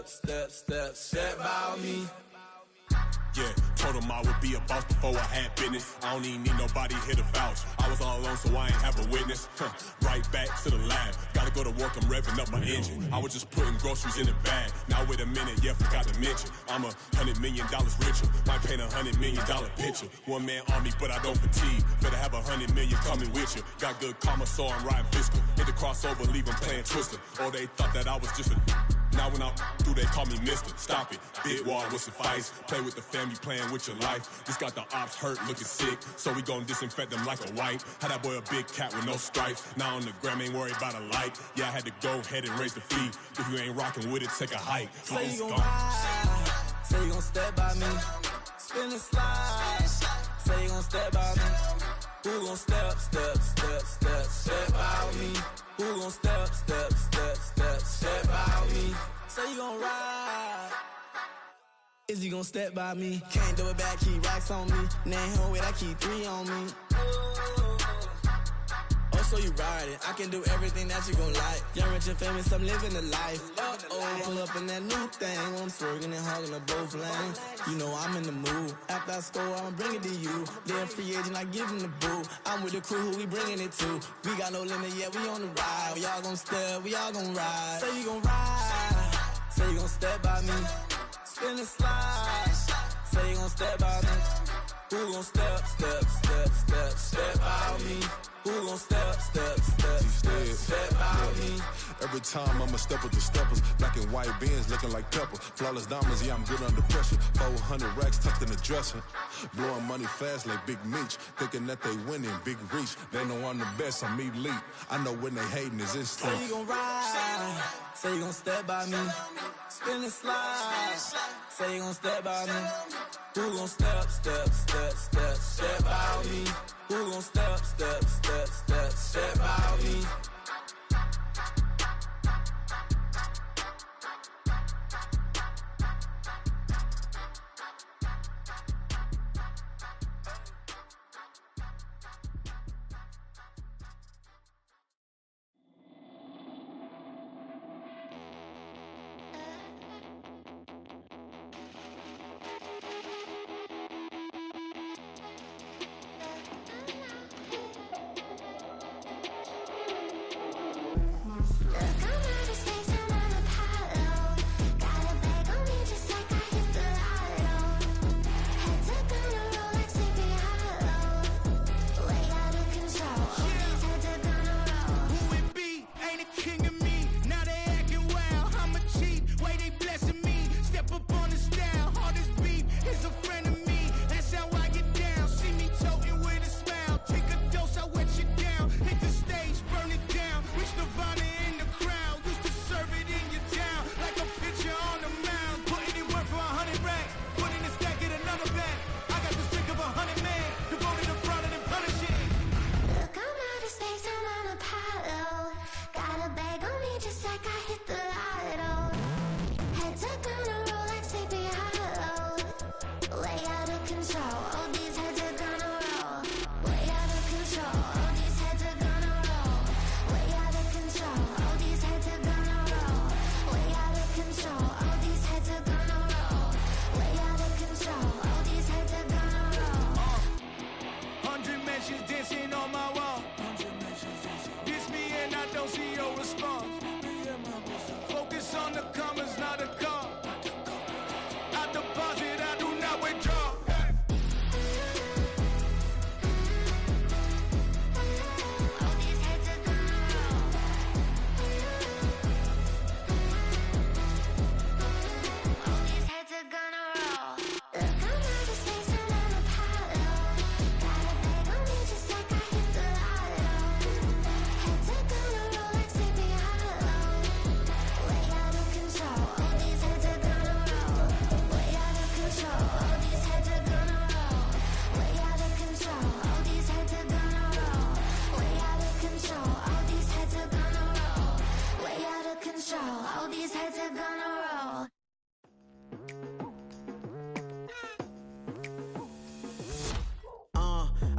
step by me. Yeah, told him I would be a boss before I had business. I don't even need nobody here to vouch. I was all alone, so I ain't have a witness. Right back to the lab. Gotta go to work, I'm revving up my engine. I was just putting groceries in the bag. Now wait a minute, yeah, forgot to mention. I'm $100 million richer. Might paint $100 million picture. One man army, but I don't fatigue. Better have 100 million coming with you. Got good karma, so I'm riding fiscal. Hit the crossover, leave them playing Twister. Or they thought that I was just a... Now when I do, they call me mister. Stop it. Big wall with suffice. Play with the family, playing with your life. Just got the ops hurt, looking sick. So we gon' disinfect them like a wipe. Had that boy a big cat with no stripes. Now on the gram, ain't worried about a light. Yeah, I had to go ahead and raise the fee. If you ain't rocking with it, take a hike. Say you gon' ride. Say you gon' step by me. Spin and slide. Say you gon' step by me. Who gon' step by me? Who gon' step by me? Say you gon' ride. Is he gon' step by me? Can't do it back, keep racks on me. Name him with, I keep 3 on me. Oh, so you ride it. I can do everything that you gon' like. Young, rich, and famous, I'm living the life. Uh-oh, pull up in that new thing. When I'm swerving and hogging up both lanes. You know I'm in the mood. After I score, I'ma bring it to you. They're free agent, I give him the boo. I'm with the crew, who we bringing it to. We got no limit, yeah, we on the ride. We all gon' step, we all gon' ride. Say you gon' ride. Say you gon' step by me. Spin and slide. Say you gon' step by me. Who gon' step by me? Who gon' step by me? Every time I'm a step with the steppers. Black and white Benz looking like pepper. Flawless diamonds, yeah, I'm good under pressure. 400 racks tucked in the dresser. Blowing money fast like Big Meech. Thinking that they winning, big reach. They know I'm the best, I'm elite. I know when they hating is instinct. Say you gon' ride. Say you gon' step by me. Spin and slide. Say you gon' step by me. Who gon' step by me? Who gon' step by me?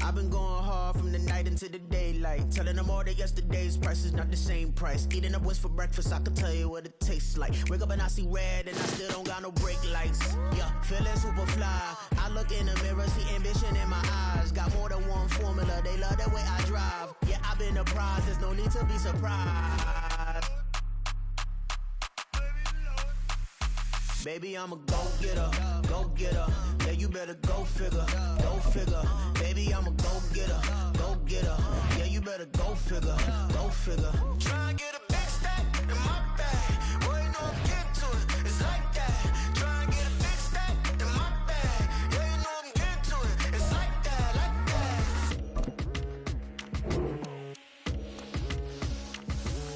I've been going hard from the night into the day. daylight. Telling them all that yesterday's price is not the same price. Eating up wings for breakfast, I can tell you what it tastes like. Wake up and I see red and I still don't got no brake lights. Yeah, feeling super fly. I look in the mirror, see ambition in my eyes. Got more than one formula, they love the way I drive. Yeah, I've been apprised, there's no need to be surprised. Baby, I'm a go-getter, go-getter. Yeah, you better go figure, go figure. Baby, I'm a go-getter, go-getter. Yeah, you better go figure, go figure. Try and get a big stack in my bag. Boy, you know I'm getting to it, it's like that. Try and get a big stack in my bag. Yeah, you know I'm getting to it, it's like that,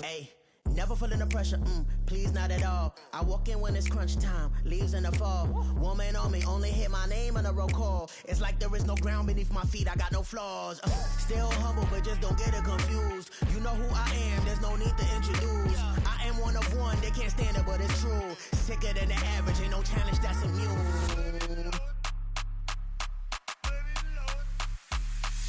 Hey, never feeling the pressure, please not at all. I walk in when it's crunch time, leaves in the fall. Woman on me, only hit my name on a roll call. It's like there is no ground beneath my feet, I got no flaws. Still humble, but just don't get it confused. You know who I am, there's no need to introduce. I am one of one, they can't stand it, but it's true. Sicker than the average, ain't no challenge that's immune.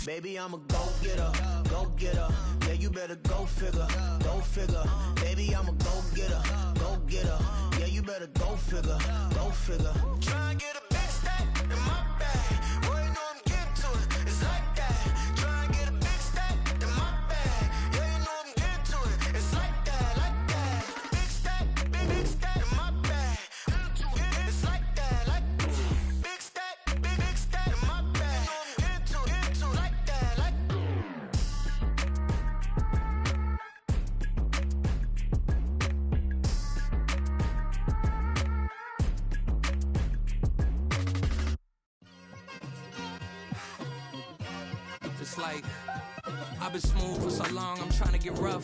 Baby, I'm a go-getter, go-getter. Yeah, you better go figure, go figure. Baby, I'm a go-getter, go-getter. Yeah, you better go figure, go figure. Try and get a big stack in my bag. Boy, you know I'm getting to it, it's like that. Try and get a big stack in my bag. Yeah, you know I'm getting to it, it's like that, like that. Big stack in my bag. It's like that, like big stack in my bag. Into like that, like. It's like I've been smooth for so long, I'm trying to get rough.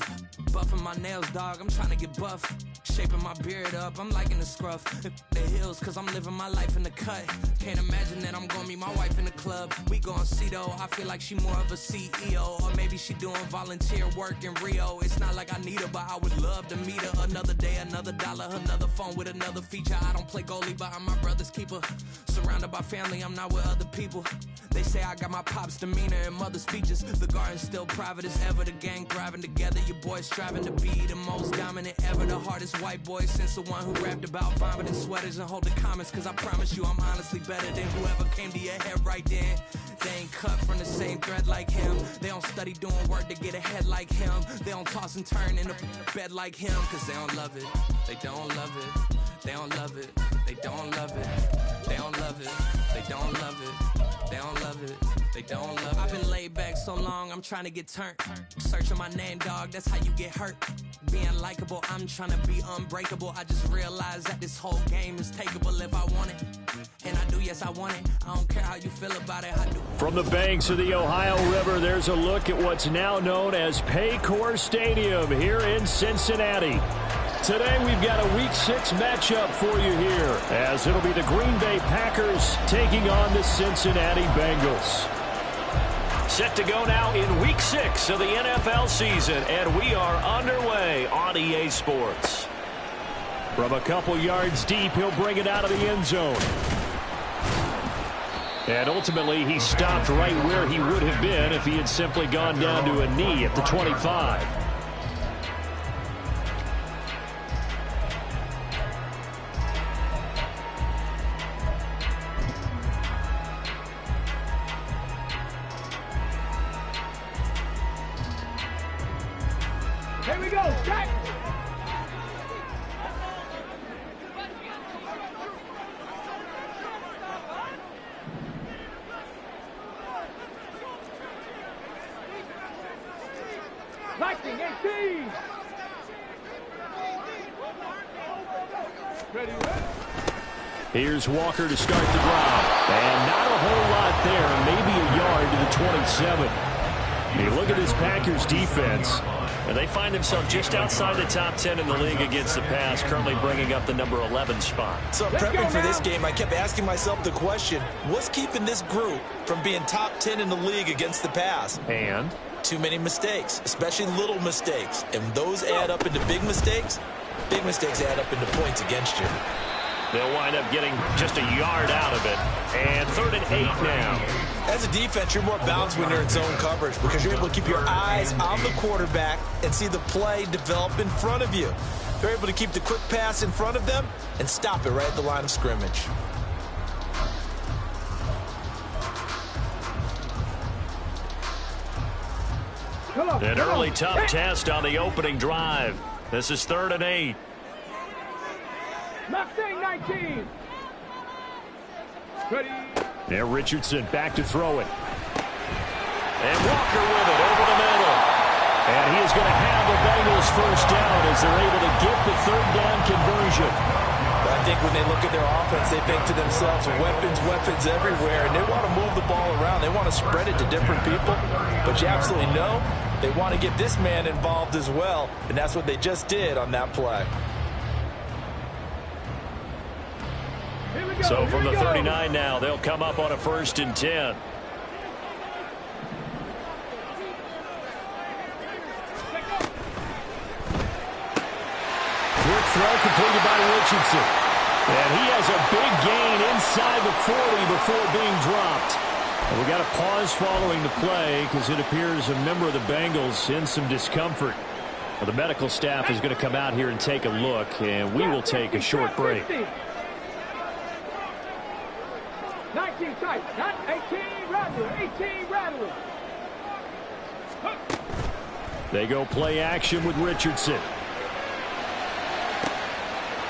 Buffing my nails, dog, I'm trying to get buff. Shaping my beard up, I'm liking the scruff. The hills, cause I'm living my life in the cut. Can't imagine that I'm gonna meet my wife in the club. We gon' see though, I feel like she more of a CEO. Or maybe she doing volunteer work in Rio. It's not like I need her, but I would love to meet her. Another day, another dollar, another phone with another feature. I don't play goalie, but I'm my brother's keeper. Surrounded by family, I'm not with other people. They say I got my pop's demeanor and mother's features. The garden's still private as ever, the gang thriving together. Your boys striving to be the most dominant ever. The hardest white boy since the one who rapped about vomiting sweaters and holding comments. Cause I promise you I'm honestly better than whoever came to your head right then. They ain't cut from the same thread like him. They don't study doing work to get ahead like him. They don't toss and turn in the bed like him. Cause they don't love it, they don't love it. They don't love it, they don't love it. They don't love it, they don't love it. They don't love it, they don't love it. I've been laid back so long, I'm trying to get turned. Searching my name, dog, that's how you get hurt. Being likable, I'm trying to be unbreakable. I just realized that this whole game is takeable if I want it. And I do, yes, I want it. I don't care how you feel about it, I do. From the banks of the Ohio River, there's a look at what's now known as Paycor Stadium here in Cincinnati. Today we've got a Week 6 matchup for you here, as it'll be the Green Bay Packers taking on the Cincinnati Bengals. Set to go now in Week 6 of the NFL season, and we are underway on EA Sports. From a couple yards deep, he'll bring it out of the end zone. And ultimately, he stopped right where he would have been if he had simply gone down to a knee at the 25. Here we go, Jack! Lightning 18! Ready, Here's Walker to start the drive. And not a whole lot there, maybe a yard to the 27. You look at this Packers defense, and they find themselves just outside the top 10 in the league against the pass, currently bringing up the number 11 spot. So prepping for this game, I kept asking myself the question, what's keeping this group from being top 10 in the league against the pass? And? Too many mistakes, especially little mistakes. And those add up into big mistakes. Big mistakes add up into points against you. They'll wind up getting just a yard out of it. And 3rd and 8 now. As a defense, you're more balanced when you're in zone coverage because you're able to keep your eyes on the quarterback and see the play develop in front of you. They're able to keep the quick pass in front of them and stop it right at the line of scrimmage. An early tough test on the opening drive. This is 3rd and 8. Mustang 19. Ready. There, Richardson back to throw it. And Walker with it over the middle. And he is going to have the Bengals first down as they're able to get the 3rd down conversion. But I think when they look at their offense, they think to themselves, weapons everywhere, and they want to move the ball around. They want to spread it to different people. But you absolutely know they want to get this man involved as well, and that's what they just did on that play. So from the 39 now, they'll come up on a 1st and 10. Quick throw completed by Richardson. And he has a big gain inside the 40 before being dropped. And we got a pause following the play because it appears a member of the Bengals in some discomfort. Well, the medical staff is going to come out here and take a look, and we will take a short break. 19 tight, not 18 Rattler, 18 Rattler. They go play action with Richardson.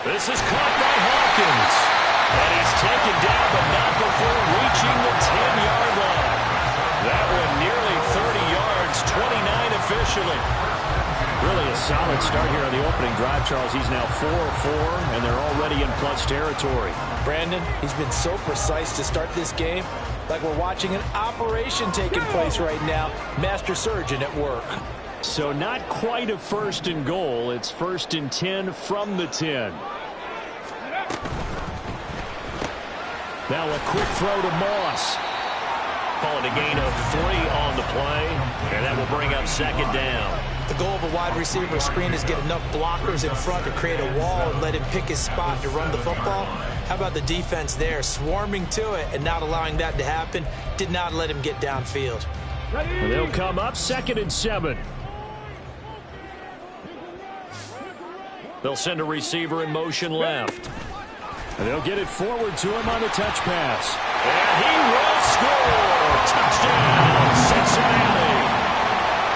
This is caught by Hawkins. And he's taken down, but not before reaching the 10-yard line. That one nearly 30 yards, 29 officially. Really a solid start here on the opening drive, Charles. He's now 4 of 4, and they're already in plus territory. Brandon, he's been so precise to start this game, like we're watching an operation taking place right now. Master surgeon at work. So not quite a 1st and goal. It's 1st and 10 from the 10. Now a quick throw to Moss. Calling a gain of 3 on the play, and that will bring up 2nd down. The goal of a wide receiver screen is get enough blockers in front to create a wall and let him pick his spot to run the football. How about the defense there, swarming to it and not allowing that to happen? Did not let him get downfield. And they'll come up 2nd and 7. They'll send a receiver in motion left. And they'll get it forward to him on the touch pass. And he will score! Touchdown, Cincinnati!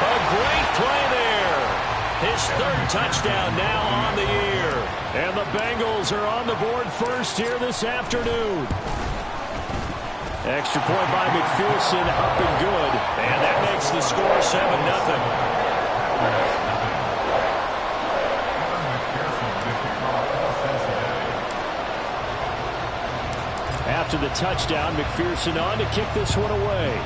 A great play there. His 3rd touchdown now on the year. And the Bengals are on the board first here this afternoon. Extra point by McPherson, up and good. And that makes the score 7-0. After the touchdown, McPherson on to kick this one away.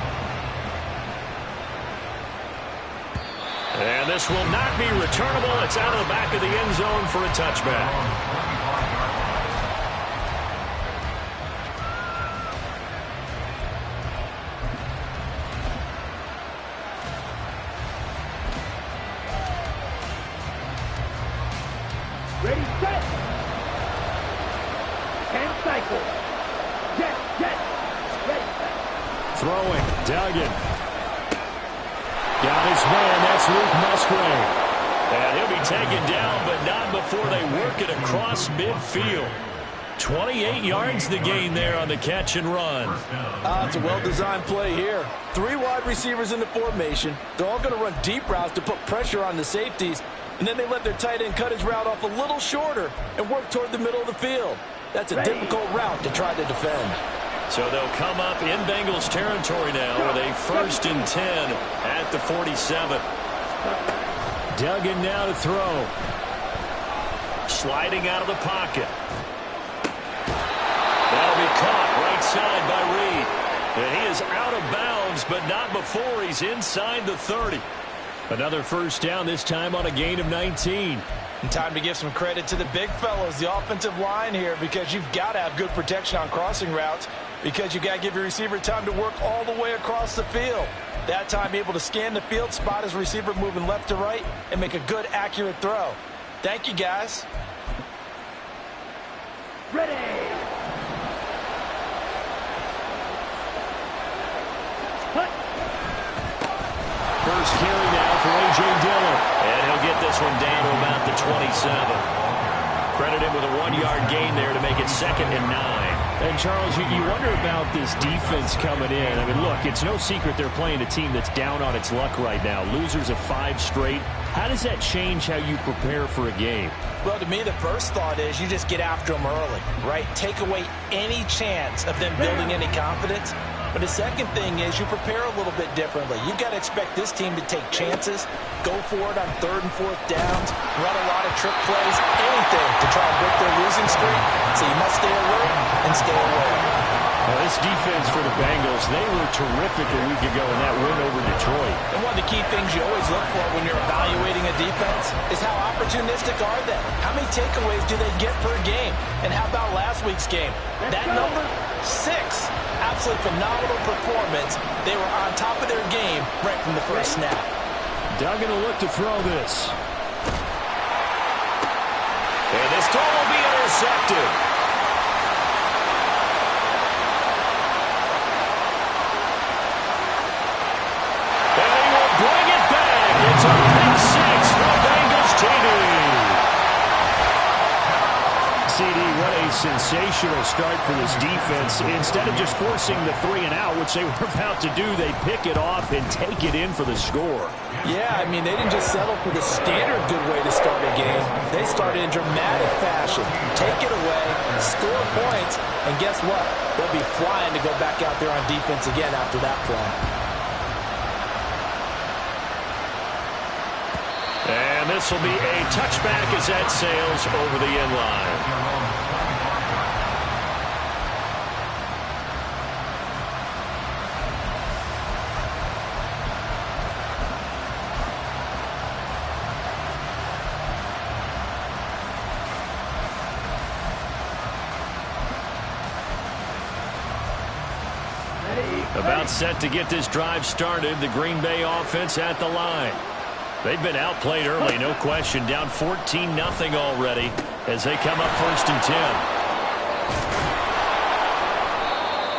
And this will not be returnable. It's out of the back of the end zone for a touchback. Ready, set. And cycle. Get. Ready. Throwing, Duggan. Got his man, that's Luke Musgrave. And he'll be taken down, but not before they work it across midfield. 28 yards the gain there on the catch and run. It's a well-designed play here. 3 wide receivers in the formation. They're all going to run deep routes to put pressure on the safeties, and then they let their tight end cut his route off a little shorter and work toward the middle of the field. That's a difficult route to try to defend. So they'll come up in Bengals territory now with a 1st and 10 at the 47. Duggan now to throw. Sliding out of the pocket. That'll be caught right side by Reed. And he is out of bounds, but not before he's inside the 30. Another 1st down, this time on a gain of 19. And time to give some credit to the big fellows, the offensive line here, because you've got to have good protection on crossing routes, because you've got to give your receiver time to work all the way across the field. That time able to scan the field, spot his receiver moving left to right, and make a good, accurate throw. Thank you, guys. Ready. First carry now for A.J. Dillon. And he'll get this one down to about the 27. Credit him with a 1-yard gain there to make it 2nd and 9. And, Charles, you wonder about this defense coming in. I mean, look, it's no secret they're playing a team that's down on its luck right now. Losers of 5 straight. How does that change how you prepare for a game? Well, to me, the first thought is you just get after them early, right? Take away any chance of them building any confidence. But the second thing is you prepare a little bit differently. You've got to expect this team to take chances, go for it on 3rd and 4th downs, run a lot of trick plays, anything to try and break their losing streak. So you must stay alert and stay aware. Well, this defense for the Bengals, they were terrific a week ago in that win over Detroit. And one of the key things you always look for when you're evaluating a defense is how opportunistic are they? How many takeaways do they get per game? And how about last week's game? That number, 6. Absolutely phenomenal performance. They were on top of their game right from the first snap. Duggan will look to throw this. And this throw will be intercepted. And he will bring it back. It's a pick 6 for Bengals TD. CD, what a sensational start for this defense. Instead of just forcing the 3 and out, which they were about to do, they pick it off and take it in for the score. Yeah, I mean, they didn't just settle for the standard good way to start a game. They started in dramatic fashion. Take it away, score points, and guess what? They'll be flying to go back out there on defense again after that play. And this will be a touchback as that sails over the end line. About set to get this drive started, the Green Bay offense at the line. They've been outplayed early, no question. Down 14-0 already as they come up 1st and 10.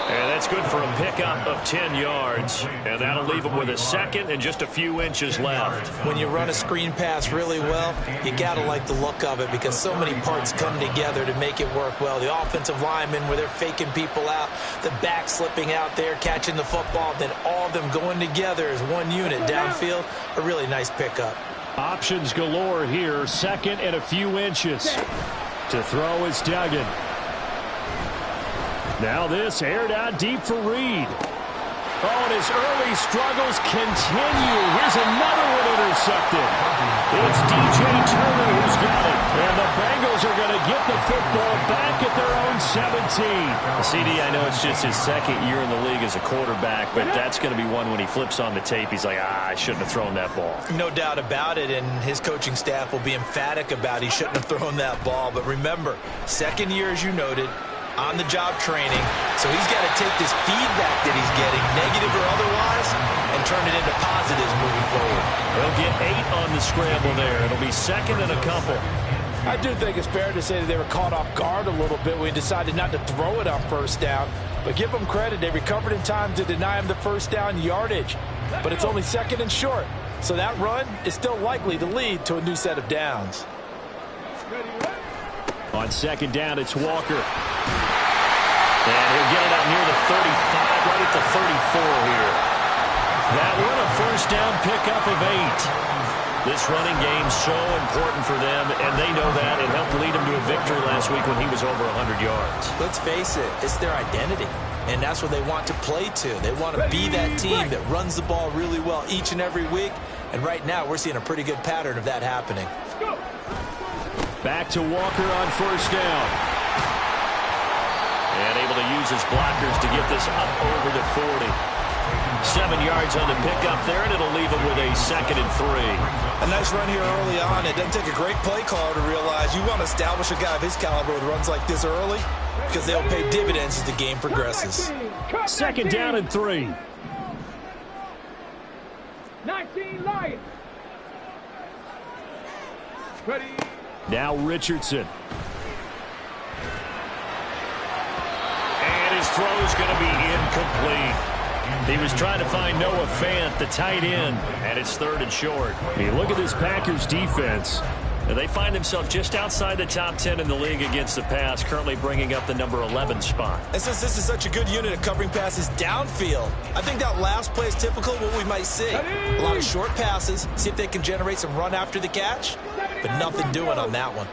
And that's good for a pickup of 10 yards. And that'll leave them with a 2nd and just a few inches left. When you run a screen pass really well, you got to like the look of it because so many parts come together to make it work well. The offensive linemen where they're faking people out, the back slipping out there, catching the football, then all of them going together as one unit downfield. A really nice pickup. Options galore here. 2nd and a few inches. To throw is Duggan. Now this aired out deep for Reed. Oh, and his early struggles continue. Here's another one intercepted. It's D.J. Turner who's got it. And the Bengals are going to get the football back at their own 17. CD, I know it's just his 2nd year in the league as a quarterback, but that's going to be one when he flips on the tape. He's like, I shouldn't have thrown that ball. No doubt about it, and his coaching staff will be emphatic about he shouldn't have thrown that ball. But remember, 2nd year, as you noted, on-the-job training, so he's got to take this feedback that he's getting, negative or otherwise, and turn it into positives moving forward. They'll get 8 on the scramble there. It'll be 2nd and a couple. I do think it's fair to say that they were caught off guard a little bit when he decided not to throw it on 1st down, but give them credit. They recovered in time to deny him the 1st down yardage, but it's only 2nd and short, so that run is still likely to lead to a new set of downs. On 2nd down, it's Walker. And he'll get it out near the 35, right at the 34 here. That one, a 1st down pickup of 8. This running game's so important for them, and they know that. It helped lead them to a victory last week when he was over 100 yards. Let's face it, it's their identity, and that's what they want to play to. They want to be that team that runs the ball really well each and every week, and right now we're seeing a pretty good pattern of that happening. Back to Walker on 1st down. And able to use his blockers to get this up over to 40. 7 yards on the pickup there, and it'll leave him with a 2nd and 3. A nice run here early on. It doesn't take a great play caller to realize you want to establish a guy of his caliber with runs like this early because they'll pay dividends as the game progresses. 2nd down and 3. 19 Lions. Ready. Now Richardson. And his throw is going to be incomplete. He was trying to find Noah Fant, the tight end, and it's 3rd and short. You look at this Packers defense, and they find themselves just outside the top 10 in the league against the pass, currently bringing up the number 11 spot. And since this is such a good unit of covering passes downfield, I think that last play is typical of what we might see. A lot of short passes, see if they can generate some run after the catch, but nothing doing on that one.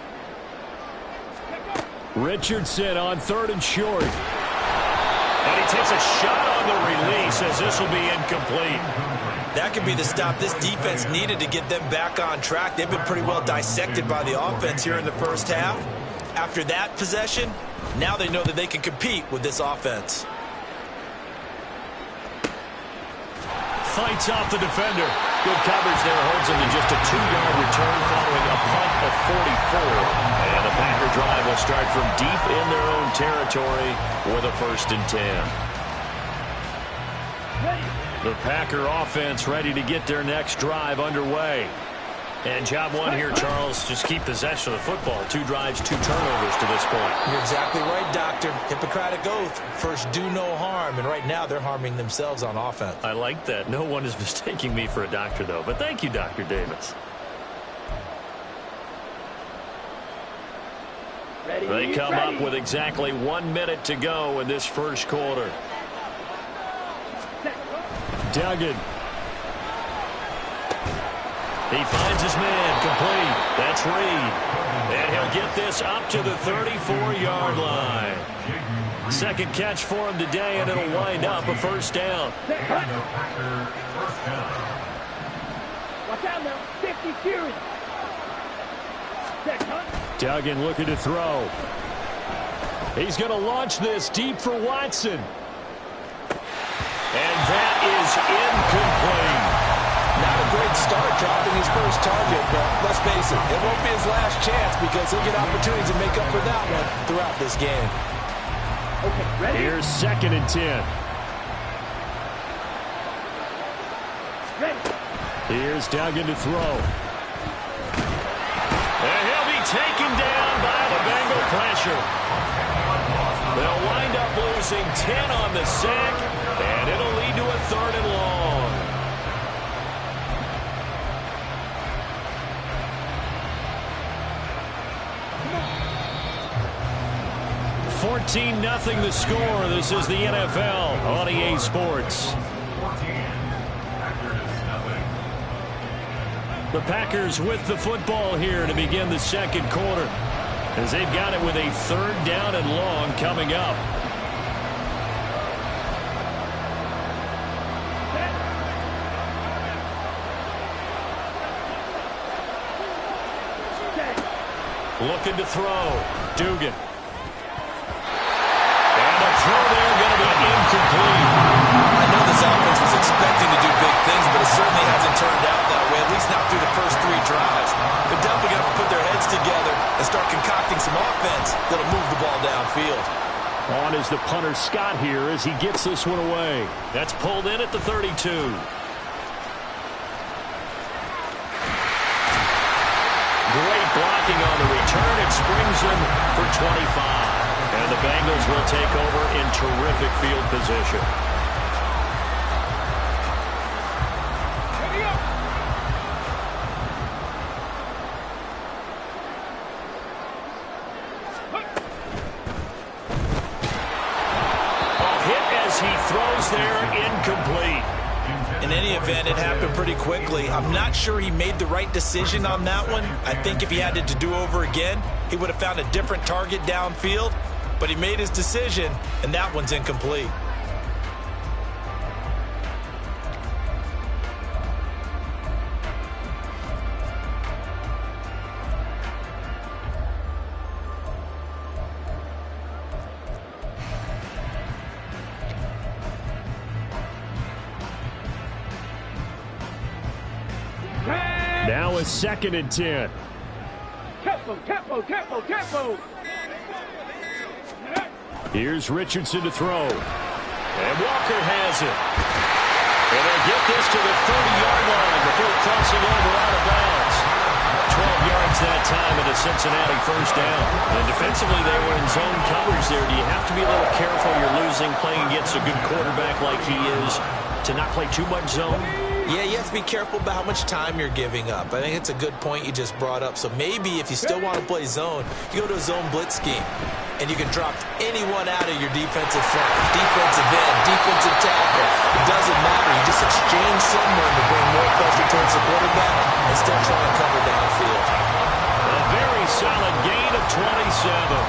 Richardson on 3rd and short. And he takes a shot on the release as this will be incomplete. That could be the stop this defense needed to get them back on track. They've been pretty well dissected by the offense here in the first half. After that possession, now they know that they can compete with this offense. Fights off the defender. Good coverage there, holds him to just a 2-yard return following a punt of 44. And the Packer drive will start from deep in their own territory with a 1st and 10. The Packer offense ready to get their next drive underway. And job one here, Charles, just keep possession of the football. 2 drives, 2 turnovers to this point. You're exactly right, Doctor. Hippocratic oath. First, do no harm. And right now, they're harming themselves on offense. I like that. No one is mistaking me for a doctor, though. But thank you, Dr. Davis. They come up with exactly 1 minute to go in this first quarter. Duggan. He finds his man, complete. That's Reed. And he'll get this up to the 34-yard line. Second catch for him today, and it'll wind up a 1st down. Watch out now, 50 series. Duggan looking to throw. He's going to launch this deep for Watson. And that is incomplete. Not a great start dropping his first target, but let's face it, it won't be his last chance because he'll get opportunities to make up for that one throughout this game. Okay, ready? Here's 2nd and 10. Ready. Here's Duggan to throw. And he'll be taken down by the Bengal pressure. They'll wind up losing 10 on the sack, and it'll lead to a 3rd and long. 14-0 the score. This is the NFL on EA Sports. The Packers with the football here to begin the second quarter, as they've got it with a 3rd down and long coming up. Looking to throw. Dugan. And the throw there going to be incomplete. I know this offense was expecting to do big things, but it certainly hasn't turned out that way, at least not through the first 3 drives. They're definitely going to put their heads together and start concocting some offense that'll move the ball downfield. On is the punter Scott here as he gets this one away. That's pulled in at the 32. Great blocking on the return. It springs them for 25. And the Bengals will take over in terrific field position. A hit as he throws there, incomplete. In any event, it happened pretty quickly. I'm not sure he made the right decision on that one. I think if he had it to do over again, he would have found a different target downfield. But he made his decision, and that one's incomplete. Now a 2nd and 10. Tempo. Here's Richardson to throw. And Walker has it. And they'll get this to the 30-yard line before crossing over out of bounds. 12 yards turns that time into Cincinnati first down. And defensively, they were in zone coverage there. Do you have to be a little careful you're losing playing against a good quarterback like he is to not play too much zone? Yeah, you have to be careful about how much time you're giving up. I think it's a good point you just brought up. So maybe if you still want to play zone, you go to a zone blitz scheme. And you can drop anyone out of your defensive front, defensive end, defensive tackle. It doesn't matter. You just exchange someone to bring more pressure towards the quarterback and still try and cover downfield. A very solid gain of 27.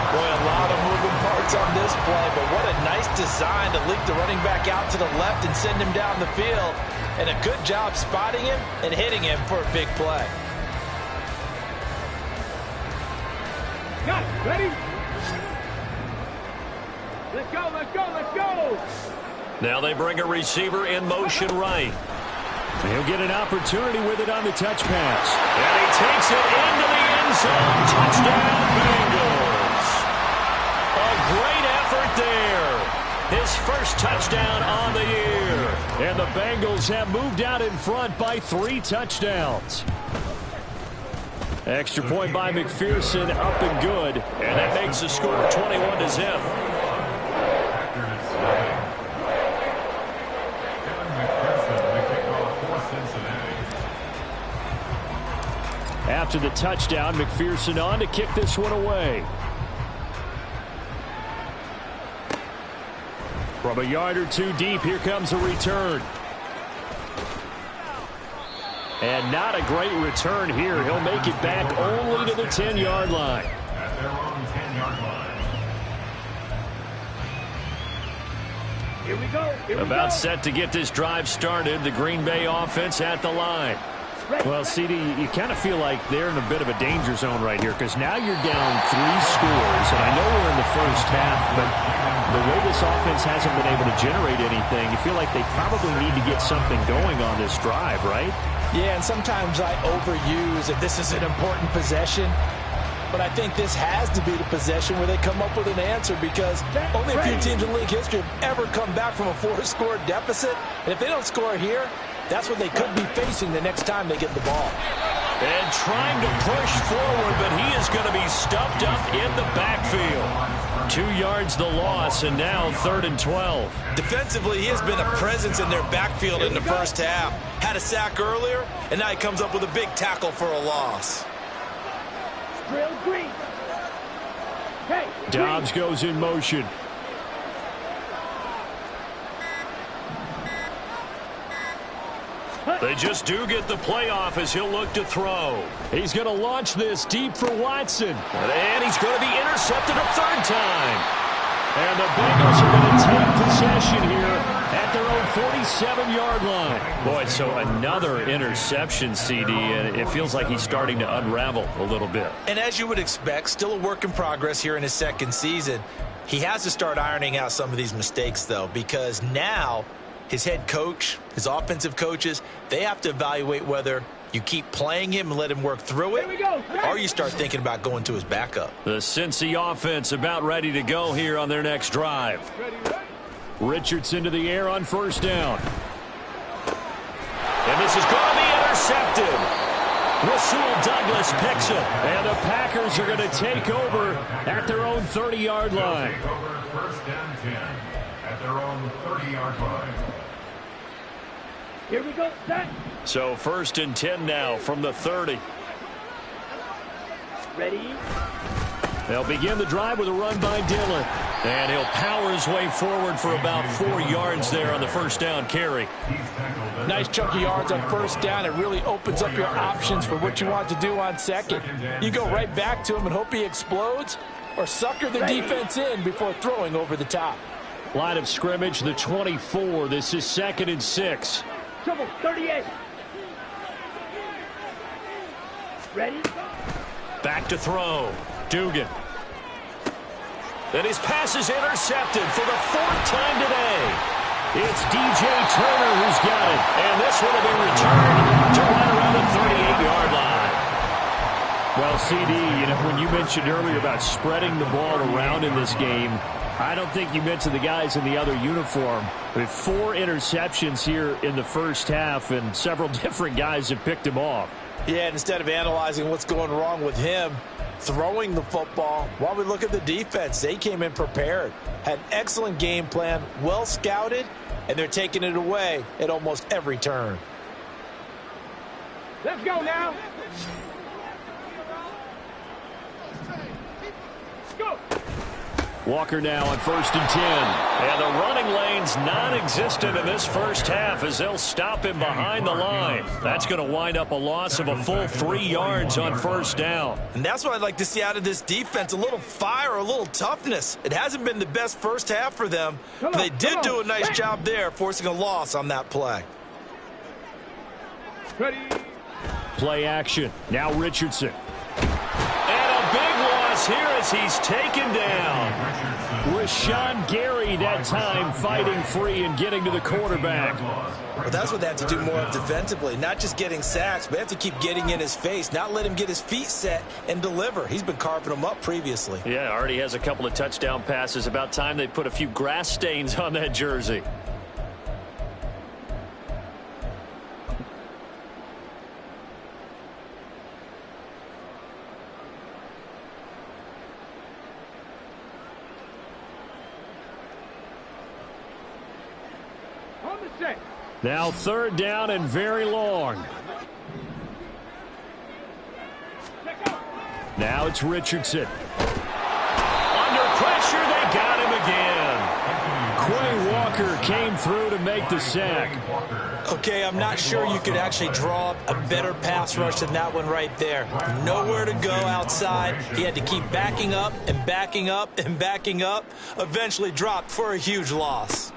Boy, a lot of moving parts on this play, but what a nice design to leak the running back out to the left and send him down the field. And a good job spotting him and hitting him for a big play. Got it. Ready? Let's go, let's go, let's go! Now they bring a receiver in motion right. He'll get an opportunity with it on the touch pass. And he takes it into the end zone. Touchdown, Bengals. A great effort there. His first touchdown on the year. And the Bengals have moved out in front by 3 touchdowns. Extra point by McPherson, up and good. And that makes the score 21-0. After the touchdown, McPherson on to kick this one away. From a yard or two deep, here comes a return. And not a great return here. He'll make it back only to the 10-yard line. At their own 10-yard line. Here we go. Here we About go. set to get this drive started. The Green Bay offense at the line. Well, CD, you kind of feel like they're in a bit of a danger zone right here because now you're down 3 scores, and I know we're in the first half, but the way this offense hasn't been able to generate anything, you feel like they probably need to get something going on this drive, right? Yeah, and sometimes I overuse that this is an important possession, but I think this has to be the possession where they come up with an answer because only a few teams in league history have ever come back from a 4-score deficit, and if they don't score here, that's what they could be facing the next time they get the ball. And trying to push forward, but he is going to be stuffed up in the backfield. 2 yards the loss, and now 3rd and 12. Defensively, he has been a presence in their backfield in the first half. Had a sack earlier, and now he comes up with a big tackle for a loss. Drill green. Hey, Dobbs goes in motion. They just do get the playoff as he'll look to throw. He's going to launch this deep for Watson. And he's going to be intercepted a 3rd time. And the Bengals are going to take possession here at their own 47-yard line. Boy, so another interception, CD, and it feels like he's starting to unravel a little bit. And as you would expect, still a work in progress here in his 2nd season. He has to start ironing out some of these mistakes, though, because now his head coach, his offensive coaches, they have to evaluate whether you keep playing him and let him work through it, or you start thinking about going to his backup. The Cincy offense about ready to go here on their next drive. Richardson to the air on 1st down. And this is going to be intercepted. Rasul Douglas picks it. And the Packers are going to take over at their own 30-yard line. Take over 1st and 10 at their own 30-yard line. Here we go, set. So 1st and 10 now from the 30. Ready? They'll begin the drive with a run by Dillon. And he'll power his way forward for about 4 yards there on the 1st down carry. Nice chunky yards on 1st down. It really opens up your options for what you want to do on 2nd. You go right back to him and hope he explodes, or sucker the defense in before throwing over the top. Line of scrimmage, the 24. This is 2nd and 6. Trouble, 38. Ready? Back to throw. Dugan. And his pass is intercepted for the 4th time today. It's DJ Turner who's got it. And this one will be returned to right around the 38-yard line. Well, CD, when you mentioned earlier about spreading the ball around in this game, I don't think you mentioned the guys in the other uniform. With 4 interceptions here in the first half, and several different guys have picked him off. Yeah, and instead of analyzing what's going wrong with him, throwing the football, while we look at the defense, they came in prepared, had an excellent game plan, well scouted, and they're taking it away at almost every turn. Let's go now. Go. Walker now on 1st and 10. And the running lane's non-existent in this first half as they'll stop him behind the line. That's going to wind up a loss of a full 3 yards on 1st down. And that's what I'd like to see out of this defense, a little fire, a little toughness. It hasn't been the best first half for them, but they did do a nice job there, forcing a loss on that play. Ready. Play action. Now Richardson. And a big loss here as he's taken down. Rashawn Gary that time fighting free and getting to the quarterback. Well, that's what they have to do more of defensively, not just getting sacks, but they have to keep getting in his face, not let him get his feet set and deliver. He's been carving them up previously. Yeah, already has a couple of touchdown passes. About time they put a few grass stains on that jersey. Now 3rd down and very long. Now it's Richardson. Under pressure, they got him again. Quay Walker came through to make the sack. Okay, I'm not sure you could actually draw up a better pass rush than that one right there. Nowhere to go outside. He had to keep backing up and backing up and backing up. Eventually dropped for a huge loss.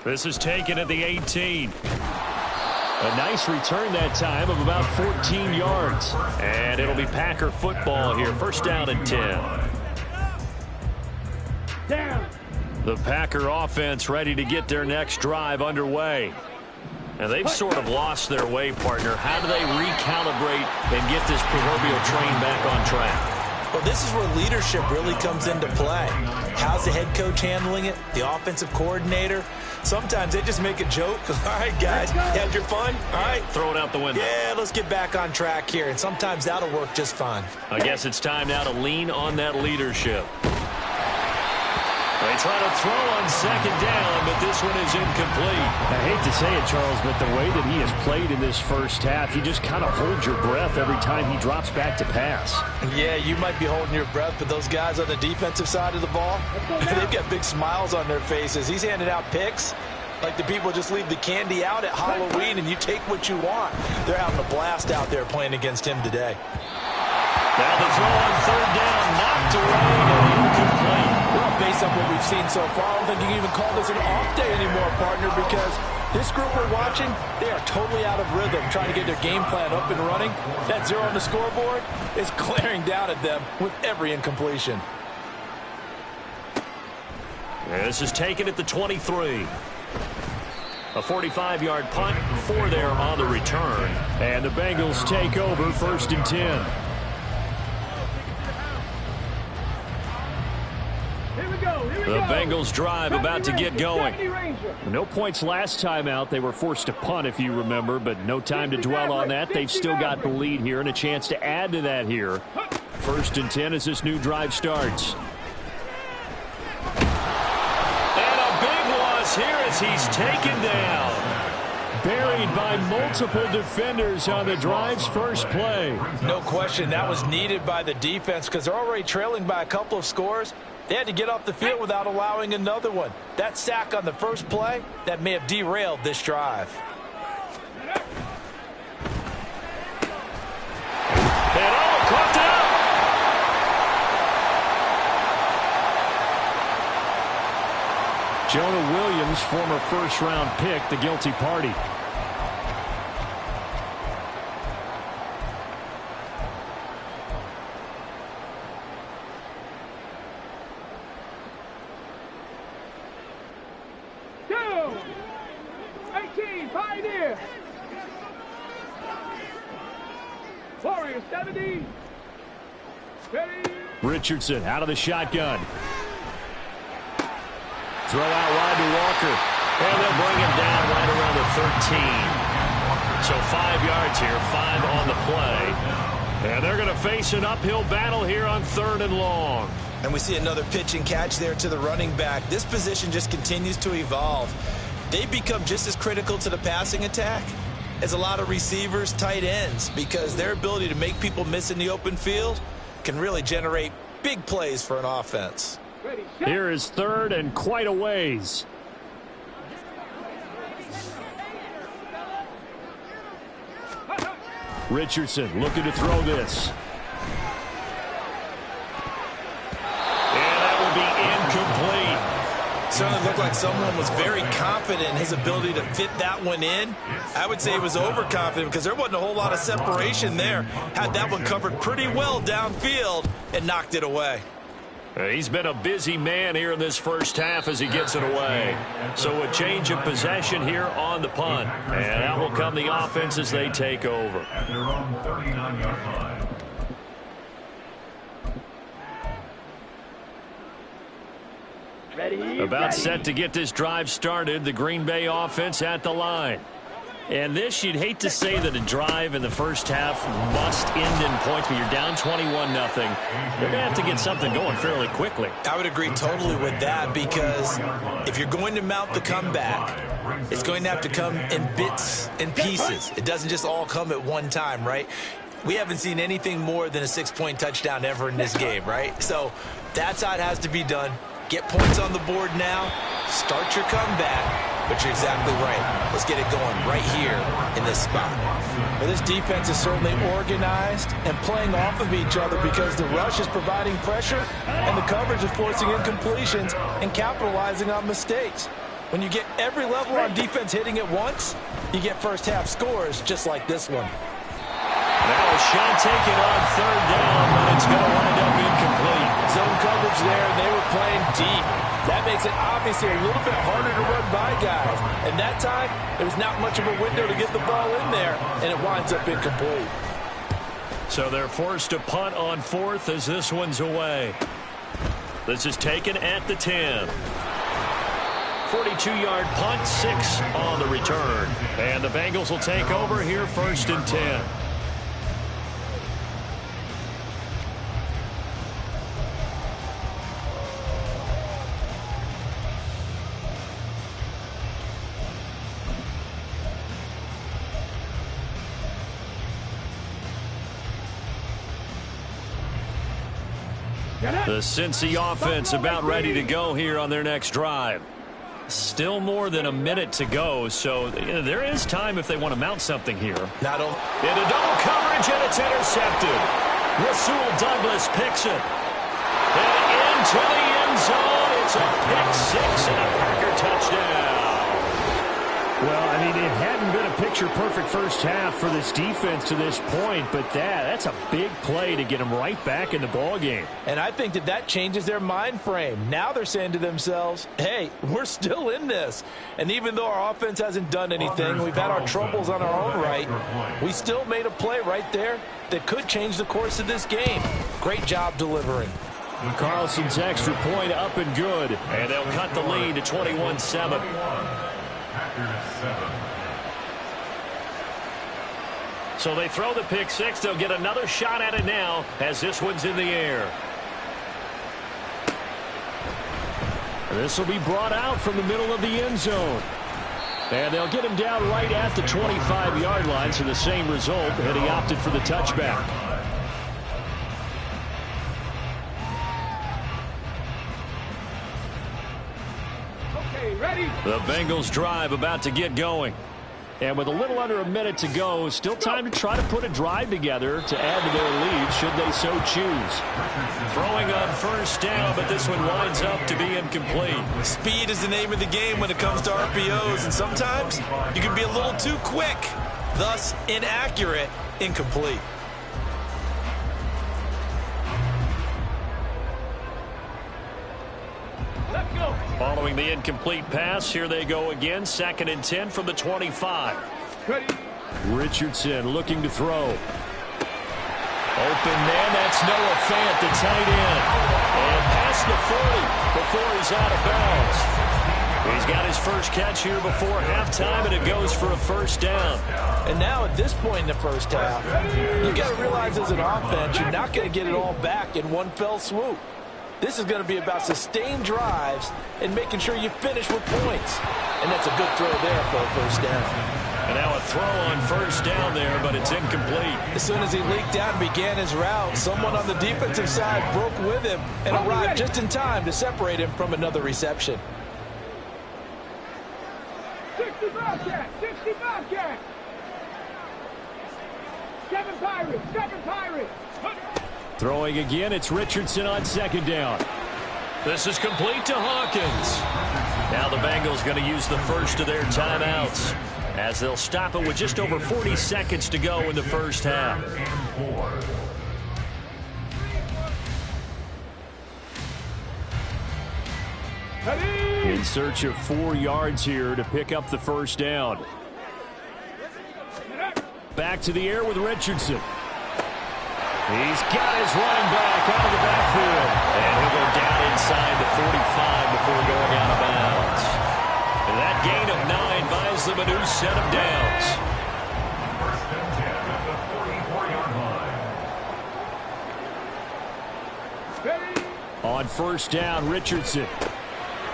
This is taken at the 18. A nice return that time of about 14 yards. And it'll be Packer football here. 1st down and 10. Down. The Packer offense ready to get their next drive underway. And they've sort of lost their way, partner. How do they recalibrate and get this proverbial train back on track? Well, this is where leadership really comes into play. How's the head coach handling it? The offensive coordinator? Sometimes they just make a joke. All right, guys, you had your fun? All right. Throw it out the window. Yeah, let's get back on track here. And sometimes that'll work just fine. I guess it's time now to lean on that leadership. They try to throw on 2nd down, but this one is incomplete. I hate to say it, Charles, but the way that he has played in this first half, you just kind of hold your breath every time he drops back to pass. Yeah, you might be holding your breath, but those guys on the defensive side of the ball, they've got big smiles on their faces. He's handing out picks like the people just leave the candy out at Halloween and you take what you want. They're having a blast out there playing against him today. Now the throw on 3rd down, knocked away and incomplete. Well, based on what we've seen so far, I don't think you can even call this an off day anymore, partner, because this group we're watching, they are totally out of rhythm, trying to get their game plan up and running. That 0 on the scoreboard is glaring down at them with every incompletion. This is taken at the 23. A 45-yard punt, 4 there on the return. And the Bengals take over 1st and 10. The Bengals drive about to get going. No points last time out. They were forced to punt, if you remember, but no time to dwell on that. They've still got the lead here and a chance to add to that here. 1st and 10 as this new drive starts. And a big loss here as he's taken down. Buried by multiple defenders on the drive's first play. No question, that was needed by the defense because they're already trailing by a couple of scores. They had to get off the field without allowing another one. That sack on the first play, that may have derailed this drive. And caught out. Jonah Williams, former first-round pick, the guilty party. Warriors 70, Richardson out of the shotgun. Throw out wide to Walker. And they'll bring him down right around the 13. So 5 yards here, 5 on the play. And they're going to face an uphill battle here on 3rd and long. And we see another pitch and catch there to the running back. This position just continues to evolve. They become just as critical to the passing attack as a lot of receivers, tight ends, because their ability to make people miss in the open field can really generate big plays for an offense. Here is 3rd and quite a ways. Richardson looking to throw this. And that will be incomplete. Certainly looked like someone was very confident in his ability to fit that one in. I would say he was overconfident because there wasn't a whole lot of separation there. Had that one covered pretty well downfield and knocked it away. He's been a busy man here in this first half as he gets it away. So a change of possession here on the punt. And out will come the offense as they take over. At their own 39-yard line. About set to get this drive started. The Green Bay offense at the line. And this, you'd hate to say that a drive in the first half must end in points, but you're down 21-0. They're going to have to get something going fairly quickly. I would agree totally with that, because if you're going to mount the comeback, it's going to have to come in bits and pieces. It doesn't just all come at one time, right? We haven't seen anything more than a 6-point touchdown ever in this game, right? So that's how it has to be done. Get points on the board now. Start your comeback. But you're exactly right. Let's get it going right here in this spot. Well, this defense is certainly organized and playing off of each other because the rush is providing pressure and the coverage is forcing incompletions and capitalizing on mistakes. When you get every level on defense hitting at once, you get first half scores just like this one. Now a shot taken on 3rd down, but it's going to wind up incomplete. Zone coverage there, and they were playing deep. That makes it obviously a little bit harder to run by guys. And that time, there was not much of a window to get the ball in there, and it winds up incomplete. So they're forced to punt on 4th as this one's away. This is taken at the 10. 42-yard punt, 6 on the return. And the Bengals will take over here 1st and 10. The Cincy offense about ready to go here on their next drive. Still more than a minute to go, so there is time if they want to mount something here. Not only into double coverage, and it's intercepted. Rasul Douglas picks it. And into the end zone. It's a pick 6 and a Packer touchdown. Well, I mean, it hadn't been a picture-perfect first half for this defense to this point, but that's a big play to get them right back in the ballgame. And I think that changes their mind frame. Now they're saying to themselves, hey, we're still in this. And even though our offense hasn't done anything, we've had our troubles on our own right, we still made a play right there that could change the course of this game. Great job delivering. Carlson's extra point up and good, and they'll cut the lead to 21-7. So they throw the pick 6. They'll get another shot at it now as this one's in the air. This will be brought out from the middle of the end zone. And they'll get him down right at the 25-yard line, so the same result, and he opted for the touchback. The Bengals drive about to get going. And with a little under a minute to go, still time to try to put a drive together to add to their lead should they so choose. Throwing on 1st down, but this one winds up to be incomplete. Speed is the name of the game when it comes to RPOs, and sometimes you can be a little too quick, thus inaccurate, incomplete. Following the incomplete pass, here they go again. 2nd and 10 from the 25. Richardson looking to throw. Open man, that's Noah Fant, the tight end. And past the 40 before he's out of bounds. He's got his first catch here before halftime, and it goes for a first down. And now at this point in the first half, you got to realize as an offense, you're not going to get it all back in one fell swoop. This is going to be about sustained drives and making sure you finish with points. And that's a good throw there for a first down. And now a throw on first down there, but it's incomplete. As soon as he leaked out and began his route, someone on the defensive side broke with him and arrived just in time to separate him from another reception. 65 cat, 65 cat. 7 Pirates, 7 Pirates. Throwing again, it's Richardson on second down. This is complete to Hawkins. Now the Bengals going to use the first of their timeouts, as they'll stop it with just over 40 seconds to go in the first half. In search of 4 yards here to pick up the first down. Back to the air with Richardson. He's got his running back out of the backfield. And he'll go down inside the 45 before going out of bounds. And that gain of 9 buys them a new set of downs. First and 10 at the 44-yard line. On first down, Richardson.